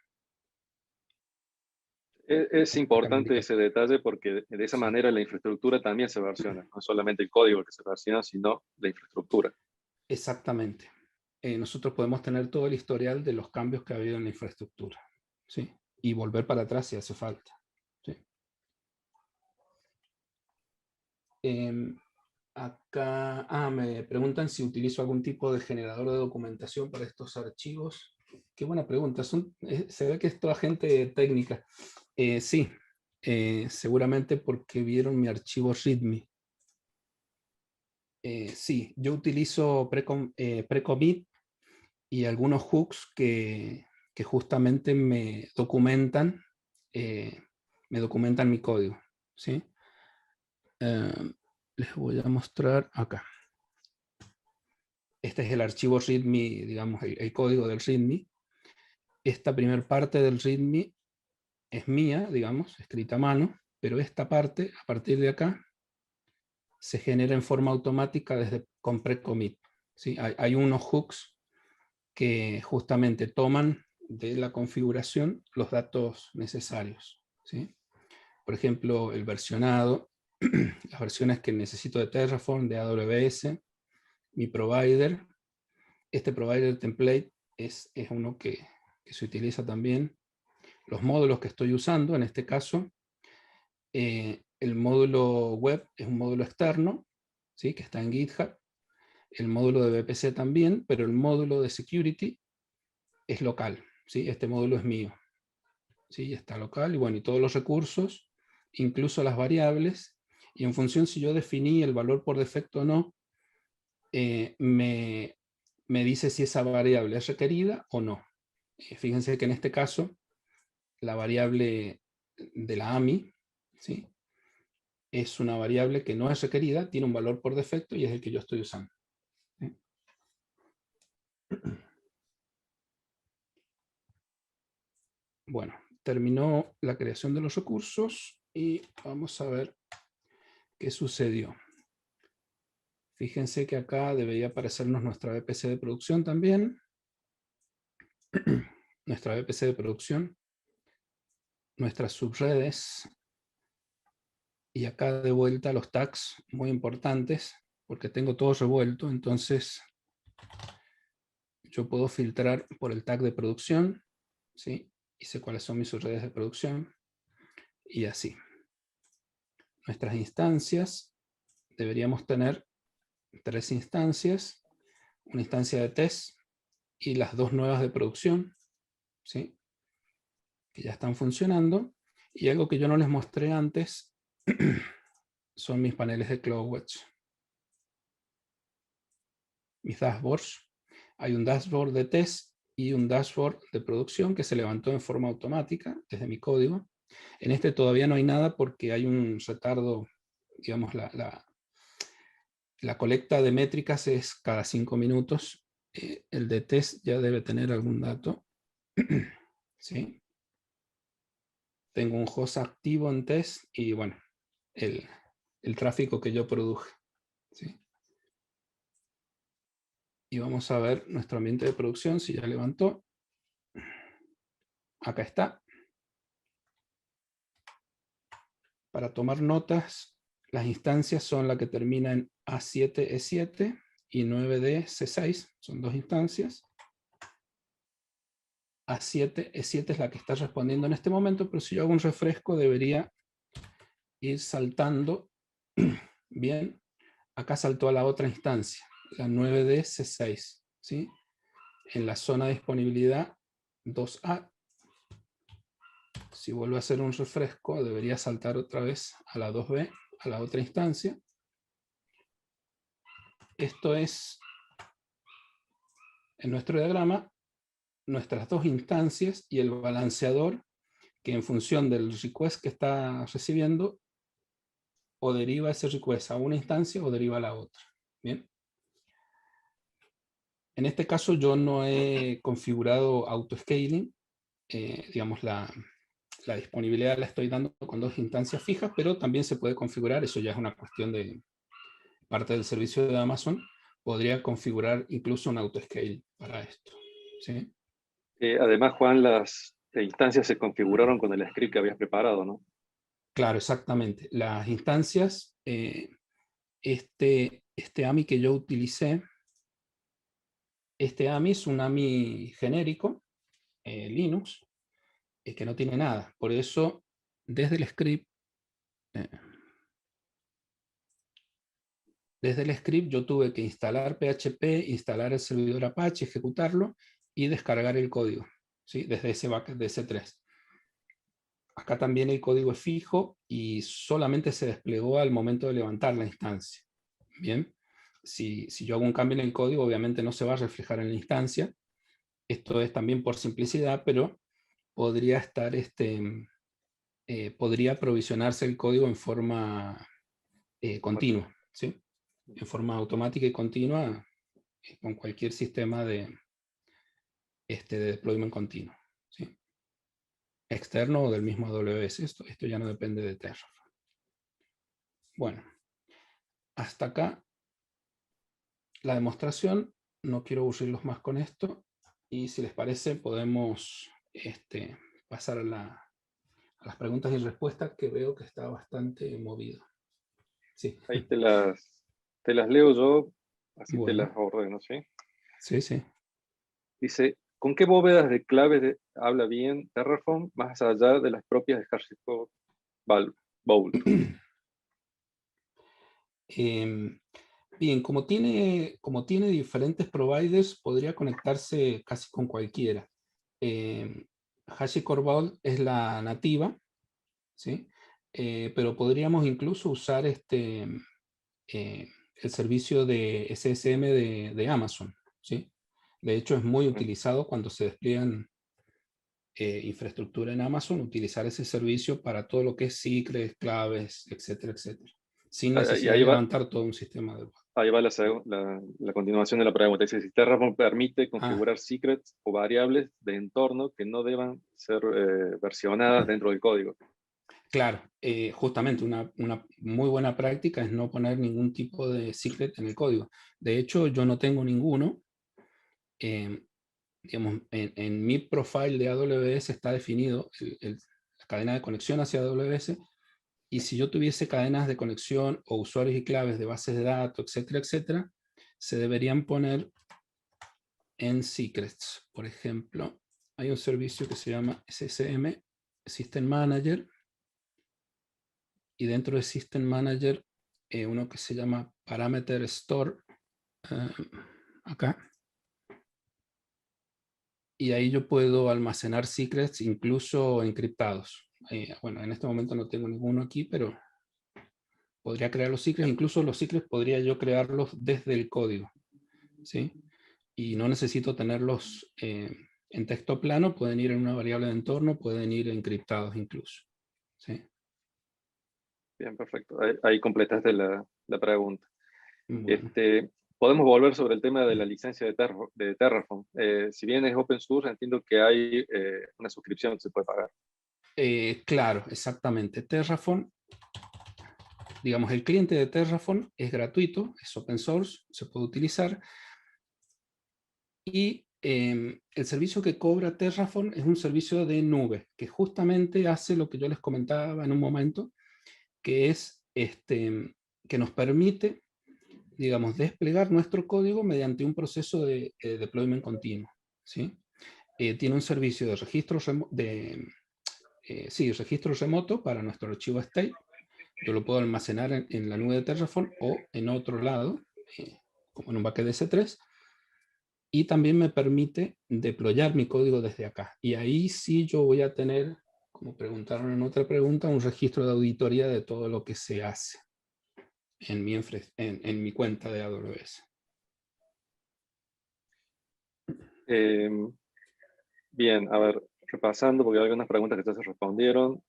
Es importante Califica. ese detalle porque de esa Sí, manera la infraestructura también se versiona, no solamente el código que se versiona, sino la infraestructura. exactamente. Nosotros podemos tener todo el historial de los cambios que ha habido en la infraestructura, ¿sí? Y volver para atrás si hace falta. ¿Sí? Em, Acá, me preguntan si utilizo algún tipo de generador de documentación para estos archivos. Qué buena pregunta. Se ve que es toda gente técnica. Sí, seguramente porque vieron mi archivo README. Sí, yo utilizo Precommit y algunos hooks que justamente eh, me documentan mi código. ¿Sí? Les voy a mostrar acá. Este es el archivo README, digamos, el código del README. Esta primera parte del README es mía, digamos, escrita a mano, pero esta parte, a partir de acá, se genera en forma automática con Precommit. ¿Sí? Hay unos hooks que justamente toman de la configuración los datos necesarios. ¿Sí? Por ejemplo, el versionado, las versiones que necesito de Terraform, de AWS, mi provider. Este provider template es uno que se utiliza también. Los módulos que estoy usando, en este caso, el módulo web es un módulo externo, ¿sí? Que está en GitHub. El módulo de VPC también, pero el módulo de security es local. ¿Sí? Este módulo es mío. ¿Sí? Está local y bueno, y todos los recursos, incluso las variables, y en función si yo definí el valor por defecto o no, me dice si esa variable es requerida o no. Fíjense que en este caso, la variable de la AMI, ¿sí? Es una variable que no es requerida, tiene un valor por defecto y es el que yo estoy usando. ¿Sí? Bueno, terminó la creación de los recursos y vamos a ver qué sucedió. Fíjense que acá debería aparecernos nuestra VPC de producción también. Nuestra VPC de producción, nuestras subredes, y acá de vuelta los tags muy importantes, porque tengo todo revuelto, entonces yo puedo filtrar por el tag de producción, ¿sí? Y sé cuáles son mis subredes de producción, y así. Nuestras instancias, deberíamos tener 3 instancias, una instancia de test y las 2 nuevas de producción, ¿sí? Que ya están funcionando. Y algo que yo no les mostré antes son mis paneles de CloudWatch. Mis dashboards. Hay un dashboard de test y un dashboard de producción que se levantó en forma automática desde mi código. En este todavía no hay nada porque hay un retardo, digamos, la colecta de métricas es cada 5 minutos. El de test ya debe tener algún dato. ¿Sí? Tengo un host activo en test y bueno, el tráfico que yo produje. ¿Sí? Y vamos a ver nuestro ambiente de producción, si ya levantó. Acá está. Para tomar notas, las instancias son la que termina en A7E7 y 9D C6, son 2 instancias. A7E7 es la que está respondiendo en este momento, pero si yo hago un refresco debería ir saltando. Bien, acá saltó a la otra instancia, la 9D C6, ¿sí? En la zona de disponibilidad 2A. Si vuelvo a hacer un refresco, debería saltar otra vez a la 2B, a la otra instancia. Esto es, en nuestro diagrama, nuestras 2 instancias y el balanceador que en función del request que está recibiendo o deriva ese request a una instancia o deriva a la otra. Bien. En este caso yo no he configurado autoscaling, digamos la disponibilidad la estoy dando con 2 instancias fijas, pero también se puede configurar, eso ya es una cuestión de parte del servicio de Amazon, podría configurar incluso un autoscale para esto. ¿Sí? Además, Juan, instancias se configuraron con el script que habías preparado, ¿no? Claro, exactamente. Las instancias, este AMI que yo utilicé, este AMI es un AMI genérico, Linux, que no tiene nada. Por eso, desde el script, eh, yo tuve que instalar PHP, instalar el servidor Apache, ejecutarlo y descargar el código, ¿sí? Desde ese bucket de S3. Acá también el código es fijo y solamente se desplegó al momento de levantar la instancia. Bien, si yo hago un cambio en el código, obviamente no se va a reflejar en la instancia. Esto es también por simplicidad, pero podría estar, podría provisionarse el código en forma continua, ¿sí? En forma automática y continua con cualquier sistema de deployment continuo, ¿sí? Externo o del mismo AWS. Esto ya no depende de Terraform. Bueno, hasta acá la demostración. No quiero aburrirlos más con esto. Y si les parece, podemos pasar a las preguntas y respuestas, que veo que está bastante movido. Sí. Ahí te las leo yo, así te Bueno, las ordeno, ¿sí? sí, sí. Dice, ¿con qué bóvedas de clave habla bien Terraform más allá de las propias de HashiCorp Vault? Bien, como tiene diferentes providers, podría conectarse casi con cualquiera. HashiCorp Vault es la nativa, ¿sí? Pero podríamos incluso usar el servicio de SSM de Amazon, ¿sí? De hecho, es muy utilizado cuando se despliegan infraestructura en Amazon, utilizar ese servicio para todo lo que es secrets, claves, etcétera, etcétera, sin Y necesidad de levantar todo un sistema de... ahí va la continuación de la pregunta. Dice, si Terraform permite Ah, configurar secrets o variables de entorno que no deban ser versionadas dentro del código. claro, justamente una muy buena práctica es no poner ningún tipo de secret en el código. De hecho, yo no tengo ninguno. Digamos, en mi profile de AWS está definido la cadena de conexión hacia AWS, y si yo tuviese cadenas de conexión o usuarios y claves de bases de datos, etcétera, etcétera, se deberían poner en secrets. Por ejemplo, hay un servicio que se llama SSM, System Manager, y dentro de System Manager, uno que se llama Parameter Store, acá, y ahí yo puedo almacenar secrets incluso encriptados. Bueno, en este momento no tengo ninguno aquí, pero podría crear los secrets. Bien, Incluso los secrets podría yo crearlos desde el código, ¿sí? Y no necesito tenerlos en texto plano, pueden ir en una variable de entorno, pueden ir encriptados incluso, ¿sí? bien, perfecto. Ahí completaste la pregunta. Bueno. Podemos volver sobre el tema de la licencia de Terraform. Si bien es open source, entiendo que hay una suscripción que se puede pagar. Claro, exactamente. Terraform, digamos, el cliente de Terraform es gratuito, es open source, se puede utilizar. Y el servicio que cobra Terraform es un servicio de nube, que justamente hace lo que yo les comentaba en un momento, que es que nos permite, digamos, desplegar nuestro código mediante un proceso de deployment continuo, ¿sí? Tiene un servicio de registro, registro remoto para nuestro archivo state. Yo lo puedo almacenar en la nube de Terraform o en otro lado, como en un bucket de S3, y también me permite deployar mi código desde acá. Y ahí sí yo voy a tener, como preguntaron en otra pregunta, un registro de auditoría de todo lo que se hace en mi cuenta de AWS. Eh, Bien, a ver, repasando, porque hay algunas preguntas que ya se respondieron.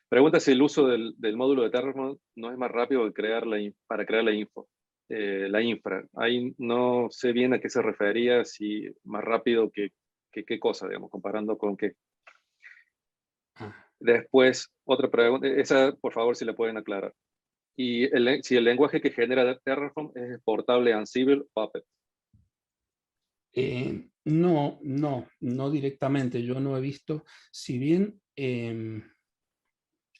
Pregunta si el uso del módulo de Terraform no es más rápido que para crear la infra. Ahí no sé bien a qué se refería, si más rápido que qué cosa, digamos, comparando con qué. Ah, Después, otra pregunta, esa por favor si la pueden aclarar. Y si el lenguaje que genera Terraform es exportable a Ansible o Puppet. No directamente. Yo no he visto, si bien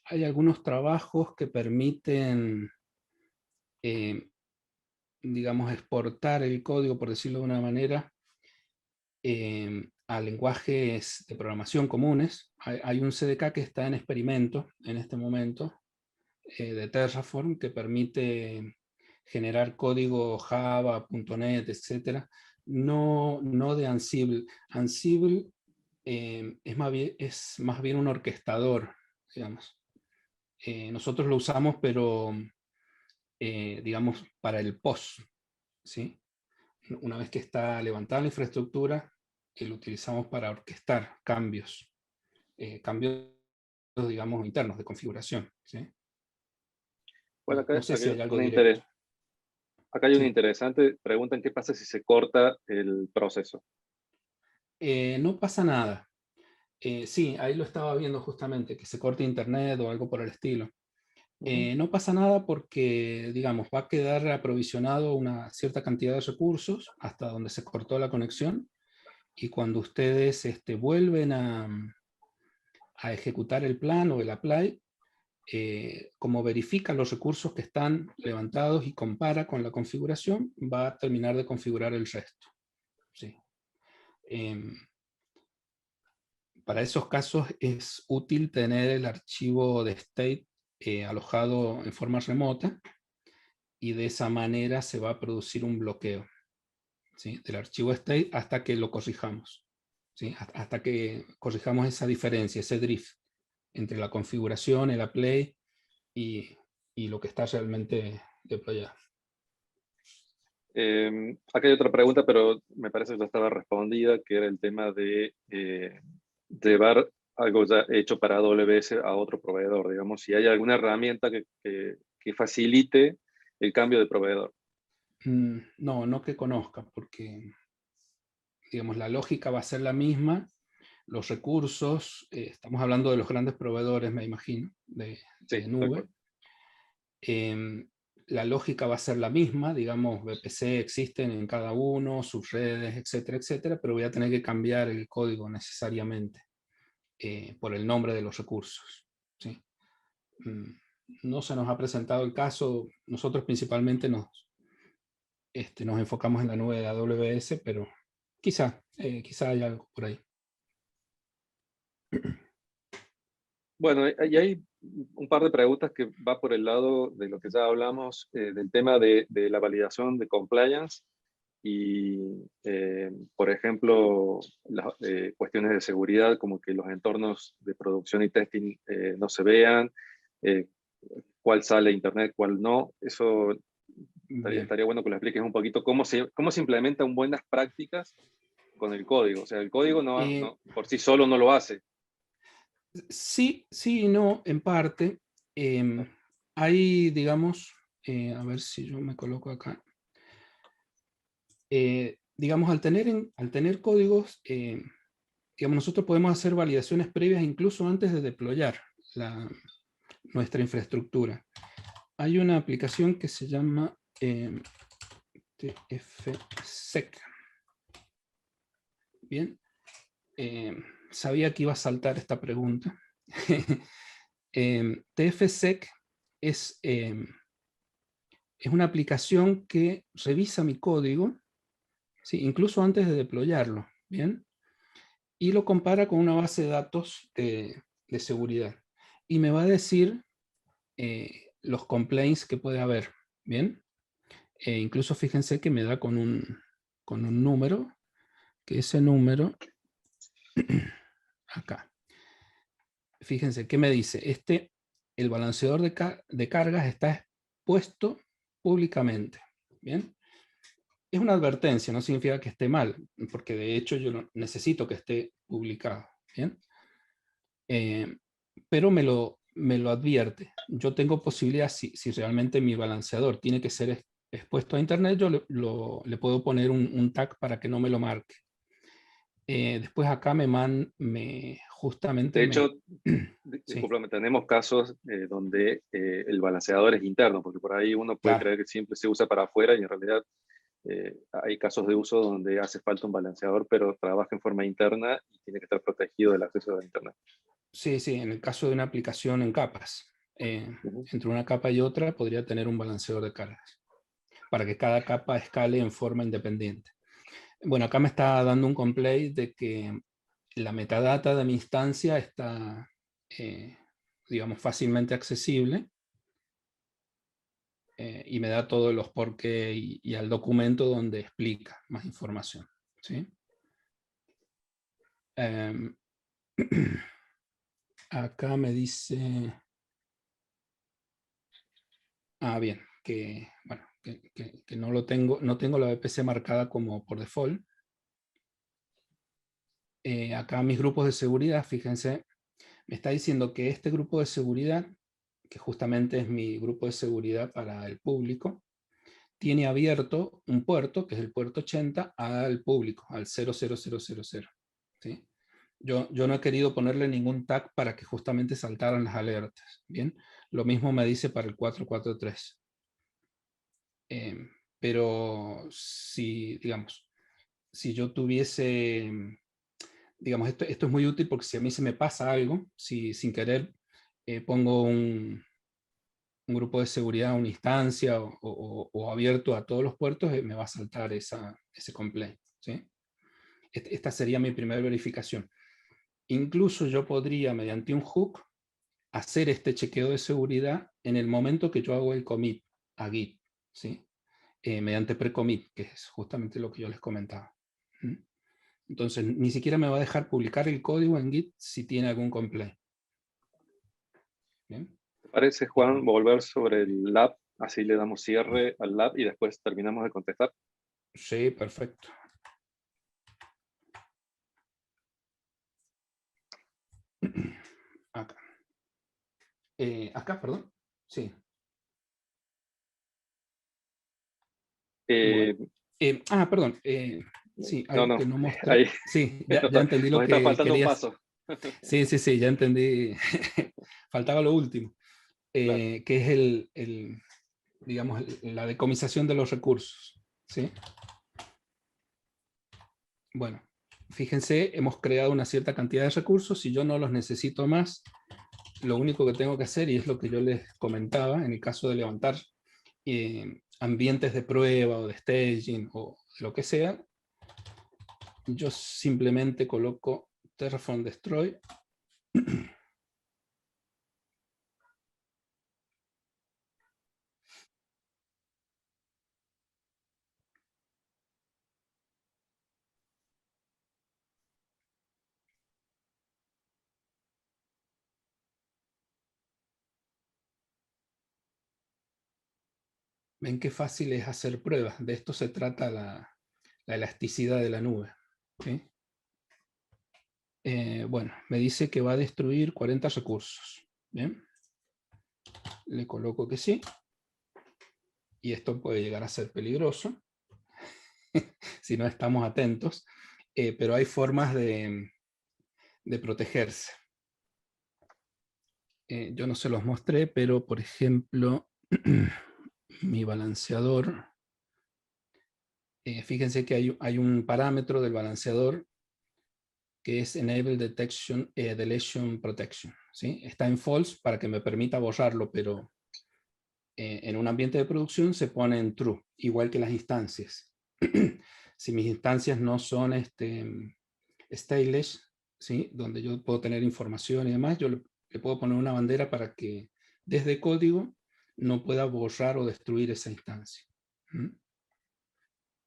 hay algunos trabajos que permiten, eh, digamos, exportar el código, por decirlo de una manera, a lenguajes de programación comunes. Hay un CDK que está en experimento en este momento, de Terraform, que permite generar código Java, .NET, etcétera. No de Ansible. Ansible es más bien un orquestador, digamos. Nosotros lo usamos, pero digamos, para el post, ¿sí? Una vez que está levantada la infraestructura, lo utilizamos para orquestar cambios, digamos, internos de configuración, ¿sí? Bueno, No sé si hay algo directo. acá hay una Sí. interesante pregunta: ¿en qué pasa si se corta el proceso? No pasa nada. Sí, ahí lo estaba viendo justamente, que se corte internet o algo por el estilo. Ujú. No pasa nada porque, digamos, va a quedar aprovisionado una cierta cantidad de recursos hasta donde se cortó la conexión, y cuando ustedes vuelven a ejecutar el plan o el apply, como verifica los recursos que están levantados y compara con la configuración, va a terminar de configurar el resto. Sí. Em, para esos casos es útil tener el archivo de state alojado en forma remota, y de esa manera se va a producir un bloqueo, ¿sí?, del archivo state hasta que lo corrijamos, ¿sí? Hasta que corrijamos esa diferencia, ese drift entre la configuración, el apply y, y lo que está realmente deployado. Acá hay otra pregunta, pero me parece que ya estaba respondida, que era el tema de llevar algo ya hecho para AWS a otro proveedor, digamos, si hay alguna herramienta que facilite el cambio de proveedor. No que conozca, porque digamos, la lógica va a ser la misma, los recursos, estamos hablando de los grandes proveedores, me imagino, Sí, de tal cual. nube. La lógica va a ser la misma, digamos, VPC existen en cada uno, sus redes, etcétera, etcétera, pero voy a tener que cambiar el código necesariamente por el nombre de los recursos, ¿sí? Mm, No se nos ha presentado el caso, nosotros principalmente nos enfocamos en la nube de AWS, pero quizá hay algo por ahí. Bueno, y hay un par de preguntas que va por el lado de lo que ya hablamos, del tema de la validación de compliance y, por ejemplo, las cuestiones de seguridad, como que los entornos de producción y testing no se vean, eh, cuál sale a internet, cuál no. Eso Bien. estaría bueno que lo expliques un poquito, cómo se implementan buenas prácticas con el código. O sea, el código Eh, por sí solo no lo hace. sí, sí y no, en parte. Em, Hay, digamos, a ver si yo me coloco acá. Digamos, al tener códigos, digamos, nosotros podemos hacer validaciones previas incluso antes de deployar nuestra infraestructura. Hay una aplicación que se llama TFSec. Bien, sabía que iba a saltar esta pregunta. TFSec es, es una aplicación que revisa mi código, ¿sí?, incluso antes de deployarlo, ¿bien? Y lo compara con una base de datos de seguridad. Y me va a decir los complaints que puede haber, ¿bien? Incluso fíjense que me da con un número, que ese número, acá. Fíjense qué me dice. El balanceador de cargas está expuesto públicamente, ¿bien? Es una advertencia, no significa que esté mal, porque de hecho yo no necesito que esté publicado, ¿bien? Pero me lo advierte. Yo tengo posibilidad, si realmente mi balanceador tiene que ser expuesto a internet, yo le puedo poner un tag para que no me lo marque. Después acá justamente De hecho, me... Sí, discúlpame, tenemos casos donde el balanceador es interno, porque por ahí uno puede claro. creer que siempre se usa para afuera y en realidad hay casos de uso donde hace falta un balanceador, pero trabaja en forma interna y tiene que estar protegido del acceso a Internet. Sí, sí, en el caso de una aplicación en capas, entre una capa y otra podría tener un balanceador de cargas, para que cada capa escale en forma independiente. Bueno, acá me está dando un complaint de que la metadata de mi instancia está, digamos, fácilmente accesible, y me da todos los por qué y al documento donde explica más información, ¿sí? Acá me dice... bien, que, bueno, que no lo tengo, no tengo la VPC marcada como por default. Acá mis grupos de seguridad, fíjense, me está diciendo que este grupo de seguridad, que justamente es mi grupo de seguridad para el público, tiene abierto un puerto, que es el puerto 80, al público, al 00000. ¿Sí? Yo no he querido ponerle ningún tag para que justamente saltaran las alertas. Bien, lo mismo me dice para el 443. Pero si, digamos, si yo tuviese, digamos, esto es muy útil porque si a mí se me pasa algo, si sin querer pongo un grupo de seguridad, una instancia o abierto a todos los puertos, me va a saltar ese complaint, ¿sí? Esta sería mi primera verificación. Incluso yo podría, mediante un hook, hacer este chequeo de seguridad en el momento que yo hago el commit a Git, ¿sí? Mediante pre-commit, que es justamente lo que yo les comentaba. Entonces, ni siquiera me va a dejar publicar el código en Git si tiene algún complaint. ¿Bien? ¿Te parece, Juan, volver sobre el lab? Así le damos cierre al lab y después terminamos de contestar. Sí, perfecto. Acá. Acá, perdón. Sí. Eh, Bueno. Perdón. Sí, no, algo no, que no ahí mostré. Sí, ya entendí lo nos está que faltando un querías. paso. Sí, sí, sí, ya entendí. Faltaba lo último, Claro. que es digamos, la decomisación de los recursos. ¿Sí? Bueno, fíjense, hemos creado una cierta cantidad de recursos. Si yo no los necesito más, lo único que tengo que hacer, y es lo que yo les comentaba, en el caso de levantar ambientes de prueba o de staging o lo que sea, yo simplemente coloco Terraform Destroy. Ven qué fácil es hacer pruebas. De esto se trata la elasticidad de la nube. ¿Sí? Bueno, me dice que va a destruir 40 recursos. Bien, le coloco que sí. Y esto puede llegar a ser peligroso si no estamos atentos, pero hay formas de protegerse. Yo no se los mostré, pero por ejemplo, mi balanceador, fíjense que hay un parámetro del balanceador que es Enable Detection Deletion Protection. ¿Sí? Está en false para que me permita borrarlo, pero en un ambiente de producción se pone en true, igual que las instancias. Si mis instancias no son stateless, ¿sí? Donde yo puedo tener información y demás, yo le puedo poner una bandera para que desde código no pueda borrar o destruir esa instancia. ¿Mm?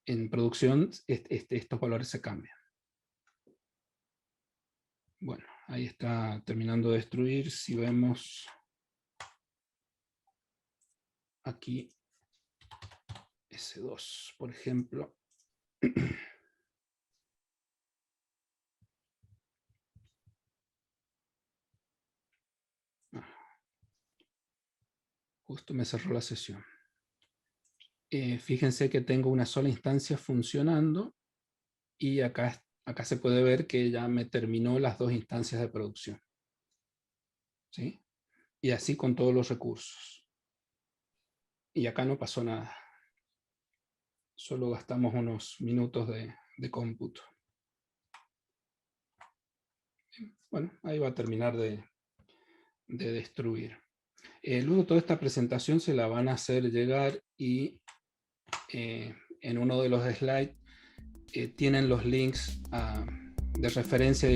En producción estos valores se cambian. Bueno, ahí está terminando de destruir. Si vemos aquí S2, por ejemplo. Justo me cerró la sesión. Fíjense que tengo una sola instancia funcionando y acá se puede ver que ya me terminó las dos instancias de producción. ¿Sí? Y así con todos los recursos. Y acá no pasó nada. Solo gastamos unos minutos de cómputo. Bueno, ahí va a terminar de destruir. Luego toda esta presentación se la van a hacer llegar y en uno de los slides tienen los links de referencia, digamos,